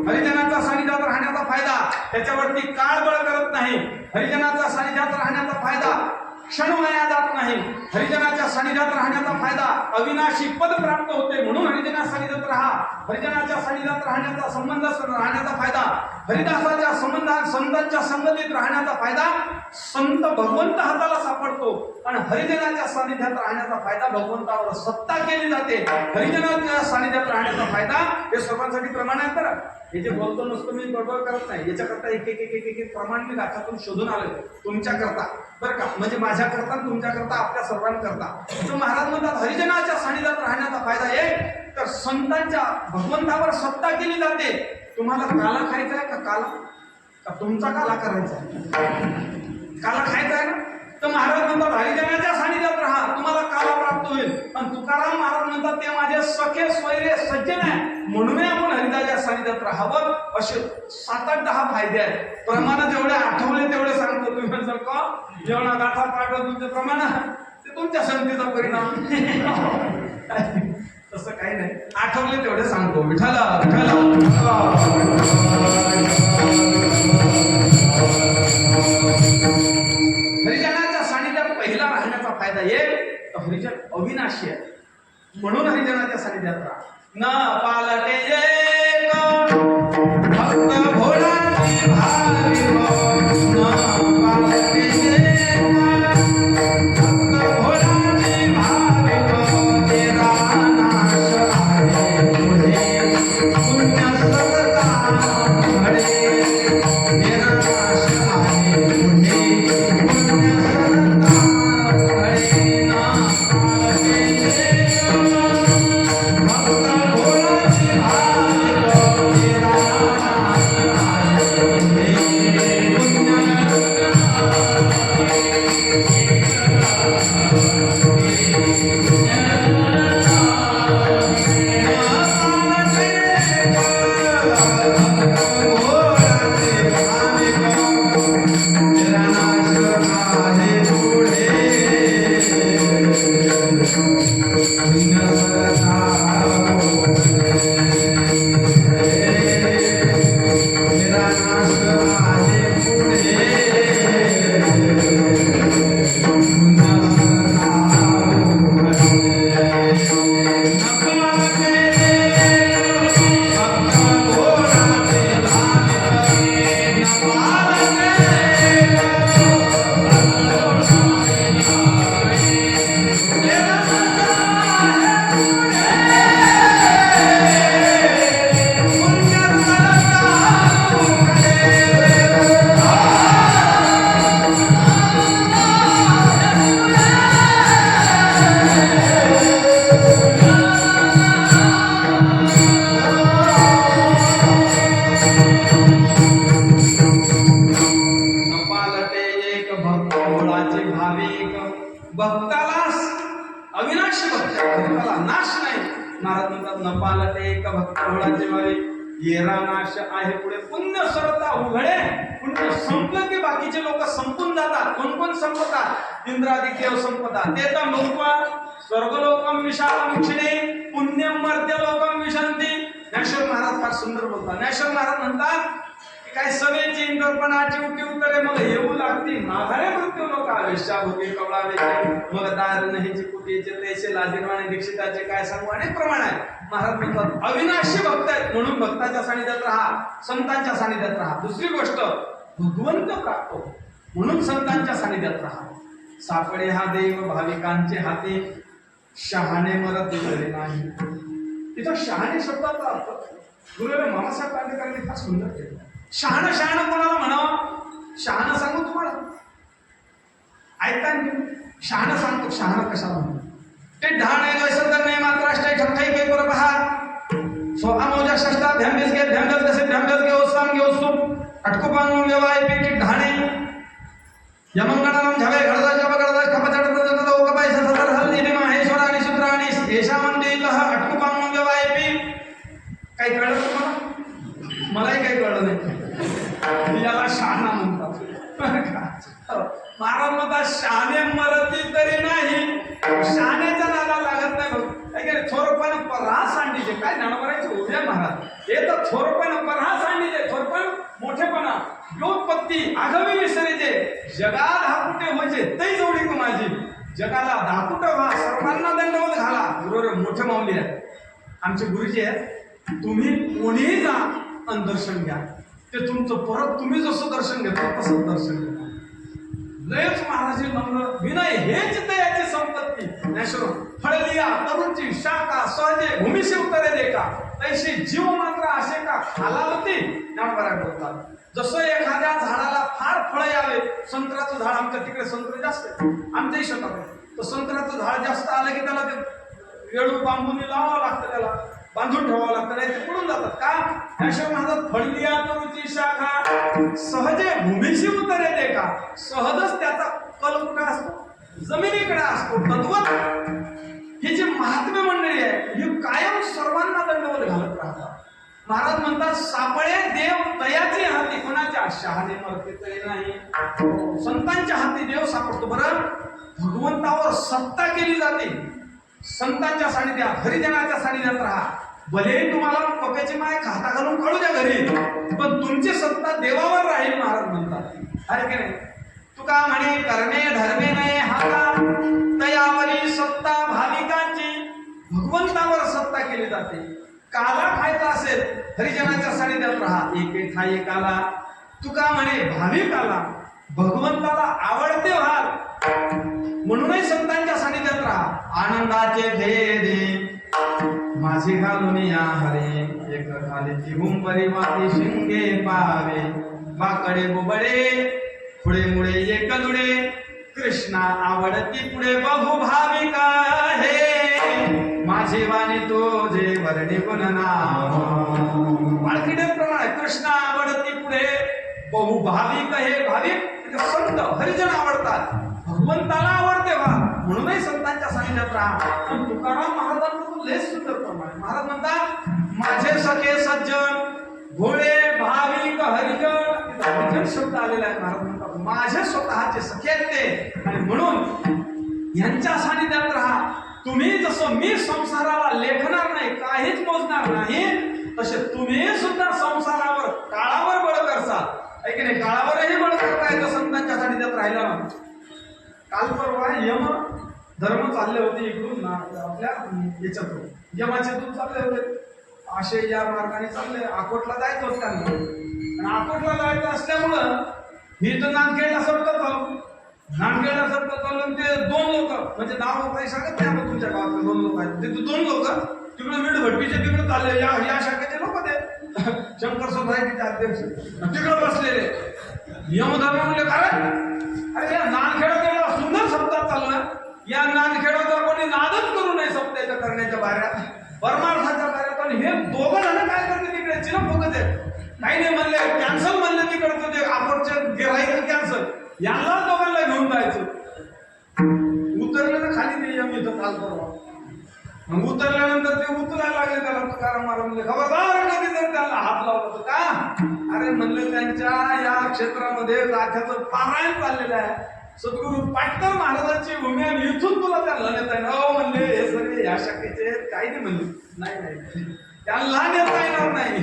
हरिजनाच्या सानिध्यात राहण्याचा फायदा, त्याच्यावरती काळ बळ करत नाही. हरिजनाच्या सानिध्यात राहण्याचा फायदा, क्षण वाया जात नाही. हरिजनाच्या सानिध्यात राहण्याचा फायदा, अविनाशी पद प्राप्त होते. म्हणून हरिजना सानिध्यात राहा. हरिजनाच्या सानिध्यात राहण्याचा संबंध राहण्याचा फायदा, हरिदासाच्या संतांच्या संगतीत राहण्याचा फायदा, संत भगवंत हाताला सापडतो. आणि हरिजनाच्या सानिध्यात राहण्याचा फायदा, भगवंतावर सत्ता केली जाते. हरिजनाच्या सानिध्यात राहण्याचा फायदा हे सर्वांसाठी प्रमाण आहे. तर हे जे बोलतो नसतो मी बरोबर करत नाही, याच्याकरता एक प्रमाण मी दाखवून शोधून आलोय तुमच्या करता, बरं का, म्हणजे माझ्या करता, तुमच्या करता, आपल्या सर्वांकरता. तर महाराज म्हणतात हरिजनाच्या सानिध्यात राहण्याचा फायदा एक तर संतांच्या भगवंतावर सत्ता केली जाते. तुम्हाला काला खायचा आहे का, काला का तुमचा काला करायचा आहे, काला खायचा आहे ना. तर महाराज म्हणतात हरिजनाच्या सानिध्यात राहा, तुम्हाला काला प्राप्त होईल. आणि तुकाराम महाराज म्हणतात ते माझे सखे स्वैरे सज्जन आहे, म्हणून आपण हरिदाच्या सानिध्यात राहावं. असे 7-8-10 फायदे आहेत. प्रमाण जेवढे आठवले तेवढे सांगतो. तुम्ही म्हणसाल का जेवणा गाठा पाठवा तुमचे प्रमाण, ते तुमच्या संगतीचा परिणाम. तसं काही नाही, आठवले तेवढे सांगतो. विठाला हरिजनाच्या सानिध्यात पहिला राहण्याचा फायदा एक, हरिजन अविनाशी आहे म्हणून हरिजनाच्या सानिध्यात राहा. न पालटे एक भक्त भोळाची भावी हो, न पालटे एक भक्त भोळाची भावी हो, तेरा नाश आहे तुझे पुण्य सतता घडे, तेरा नाश आहे तुझे पुण्य सतता घडे. ना पालटे एक भक्त भोळाची भावी हो, तेरा नाश आहे तुझे भक्ताला अविनाशी भक्त, भक्ताला नाश नाही. महाराज म्हणतात न पालटे एक भक्त भोळाचे भावे, येरा नाश आहे पुढे पुण्य सरता उघडे. पुण्य संपलं की बाकीचे लोक संपून जातात. कोण कोण संपतात? इंद्रादी देव संपतात. ते तर लोक स्वर्गलोकम विशालम क्षिणे पुण्यम मर्त्य लोकम विशंती. ज्ञानेश्वर महाराज फार सुंदर बोलतात. ज्ञानेश्वर महाराज म्हणतात काय सगळ्यांची इंद्रपणाची उठी उत्तरे मग येऊ लागती, माघारे मृत्यू लोक आवेशा भोगे कवळावे, मग दार नाहीचे कुटीचे तैसे लाजीरवाणे दीक्षिताचे काय सांगू. अनेक प्रमाण आहे. महाराज म्हणतात अविनाशी भक्त आहेत म्हणून भक्ताच्या सानिध्यात राहा, संतांच्या सानिध्यात राहा. दुसरी गोष्ट भगवंत प्राप्त म्हणून संतांच्या सानिध्यात राहा. सापडे हा देव भाविकांचे हाती, शहाणे मरत उरले नाही. तिथं शहाणे शब्दाचा अर्थ गुरुदेव मामासाहेब कांडेकरांनी फार सुंदर केला. शहाणं शहाणं कोणाला म्हणावं? शहाणं सांगू तुम्हाला, ऐकता शहाणं सांगतो. शहाणं कशाला म्हणतो? ते ढाणे गैसर नाही मात्र अष्टाई ठक्काई काही बरं पहा सो अमोजा षष्टा ध्यानबेस घे ध्यानबेस कसे ध्यानबेस घे ओसाम घे ओसूम अटको पांगून व्यवहाय पेटी ढाणे यमंगणाम झावे घडदा जब घडदा खपचडत जगत ओकबाई सतर हल निधी माहेश्वर आणि सुत्र आणि येशा मंडे लह अटको पांगून व्यवहाय पी. काही कळलं तुम्हाला? मलाही काही कळलं नाही. याला शहाणा म्हणतात. महाराज म्हणतात शहाणे मरती तरी नाही, शहाण्याच्या नादाला लागत नाही. बघ थोरपण परहा सांडीचे काय नाणवरायचे उभ्या महाराज. हे तर थोरपण परहा सांडीचे, थोरपण मोठेपणा योत्पत्ती आघवी विसरीचे, जगात हा कुठे म्हणजे तै जोडी तू माझी, जगाला दाखुट व्हा सर्वांना दंडवत घाला. बरोबर मोठे माऊली आहे आमचे गुरुजी आहेत. तुम्ही कोणीही जा आणि दर्शन घ्या, ते तुमचं परत तुम्ही जसं दर्शन घेतो तसं दर्शन घ्या. लयच महाराजी म्हणलं विनय हेच दयाची संपत्ती. ज्ञानेश्वर फळलिया तरुणची शाखा सहजे भूमिशी उत्तरे दे का, तैशी जीव मात्र असे का खालावती. ज्ञानोबा बोलतात जसं एखाद्या झाडाला फार फळ यावे, संत्र्याचं झाड आमच्या तिकडे संत्र जास्त आहे, आमच्याही शेतात आहे, तर संत्र्याचं झाड जास्त आलं की त्याला ते वेळू बांबून लावावं लागतं, त्याला बांधून ठेवावं लागतं, नाही ते पडून जातात. का? त्याशिवाय म्हणतात फळलिया तरुची शाखा सहजे भूमीशी उतरे दे का, सहजच त्याचा कल कुठे असतो? जमिनीकडे असतो. तद्वत हे जे महात्मे मंडळी आहे हे कायम सर्वांना दंडवत घालत राहतात. महाराज म्हणतात सापळे देव तयाचे हाती, कोणाच्या शहाणे मरते तरी नाही. संतांच्या हाती देव सापडतो. बरं भगवंतावर सत्ता केली जाते संतांच्या सानिध्यात, हरिजनाच्या सानिध्यात राहा. भले तुम्हाला पक्याची माय खाता घालून काढू द्या घरी, पण तुमची सत्ता देवावर राहील महाराज म्हणतात. आहे की नाही? तुका म्हणे करणे धर्मे नये हाता, तयावरी सत्ता भाविकांची. भगवंतावर सत्ता केली जाते. काला खायचा असेल हरिजनाच्या सानिध्यात राहा, एक ठाई काला. तुका म्हणे भाविकाला भगवंताला आवडते व्हाल म्हणूनही संतांच्या सानिध्यात राहा. आनंदाचे भेदे माझे घालून या हरे, एक खाली चिहुंबरी माती शिंगे पावे. बाकडे बुबडे पुढे मुळे एक दुडे, कृष्णा आवडती पुढे बहु भाविका हे. माझे वाणी तुझे वर्णे गुण नाम, प्रमाणे कृष्णा आवडती पुढे बहु भाविक हे. भाविक संत हरिजन आवडतात, भगवंताला आवडते वा म्हणूनही संतांच्या सानिध्यात राहा. पण तुकाराम महाराजांचं लय सुंदर प्रमाण. महाराज म्हणतात माझे सखे सज्जन भोळे भाविक हरिजन, हरिजन शब्द आलेला आहे. महाराज म्हणतात माझे स्वतःचे सखे आहेत ते, आणि म्हणून यांच्या सानिध्यात राहा. तुम्ही जसं मी संसाराला लेखणार नाही, काहीच मोजणार नाही, तसे तुम्ही सुद्धा संसारावर काळावर बळ करसाल. ऐक नाही, काळावरही बळ करता येतं संतांच्या सानिध्यात राहिला ना. काल परवा यम धर्म चालले होते इकडून ना आपल्या याच्यातून, यमाचे दूध चालले होते असे या मार्गाने चालले. अकोटला जायचं होतं त्यांना, आणि अकोटला जायचं असल्यामुळं मी तर नांदखेडला सरकत आलो. नांदखेडला सरकत आलो. ते दोन लोक, म्हणजे नाव काही सांगत नाही आपण, तुमच्या गावातले दोन लोक आहेत. ते दोन लोक तिकडे वीड भट्टीच्या तिकडे चालले, या शाखेचे लोक ते शंकर सोसायटीचे अध्यक्ष तिकडे बसलेले. यमधर्म म्हणले कारण अरे या नांदखेडा सुंदर सप्ताह चालू आहे, या नांदखेडाचा कोणी नादच करू नये सप्त्याच्या करण्याच्या बाऱ्यात, परमार्थाच्या बाऱ्यात. आणि हे दोघं जण काय करते तिकडे चिरप फुकत आहेत. काही नाही म्हणले कॅन्सल म्हणले तिकडचं ते आपणचं गिरायचं कॅन्सल, यांना दोघांना घेऊन जायचं. उतरले ना खाली ते यम इथं काल परवा. मग उतरल्यानंतर ते उतरायला लागले. त्याला तुकाराम महाराज म्हणले खबरदार कधी जर त्याला हात लावला तर का. अरे म्हणले त्यांच्या या क्षेत्रामध्ये गाथ्याचं पारायण चाललेलं आहे. सद्गुरु पाटकर महाराजांची भूमी आहे, इथून तुला त्यांना नेता येणार. हो म्हणले हे सगळे या शाखेचे काही नाही म्हणले. नाही त्यांना नेता येणार नाही.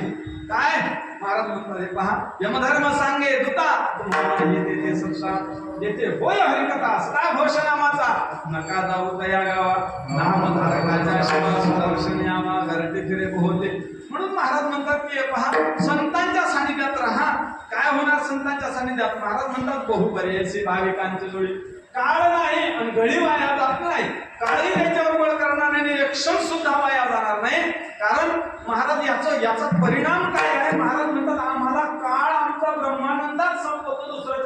काय महाराज म्हणतात हे पहा, यमधर्म सांगे दुता तुम्हाला येते ते संसार येते होय हरिकथा सदा घोषनामाचा. नका जाऊ तया गावा नामधारकाच्या शिवा सुदर्शन यामा घरटे फिरे पोहोते. म्हणून महाराज म्हणतात की पहा संतांच्या सानिध्यात राहा. काय होणार संतांच्या सानिध्यात? महाराज म्हणतात बहु बरेचसे भाविकांची जोडी. काळ नाही आणि घडी वाया जात नाही. काळही त्याच्यावर बळ करणार नाही, एक क्षण सुद्धा वाया जाणार नाही. कारण महाराज याचा परिणाम काय आहे? महाराज म्हणतात आम्हाला काळ आमचा ब्रह्मानंदात संपतो. दुसरं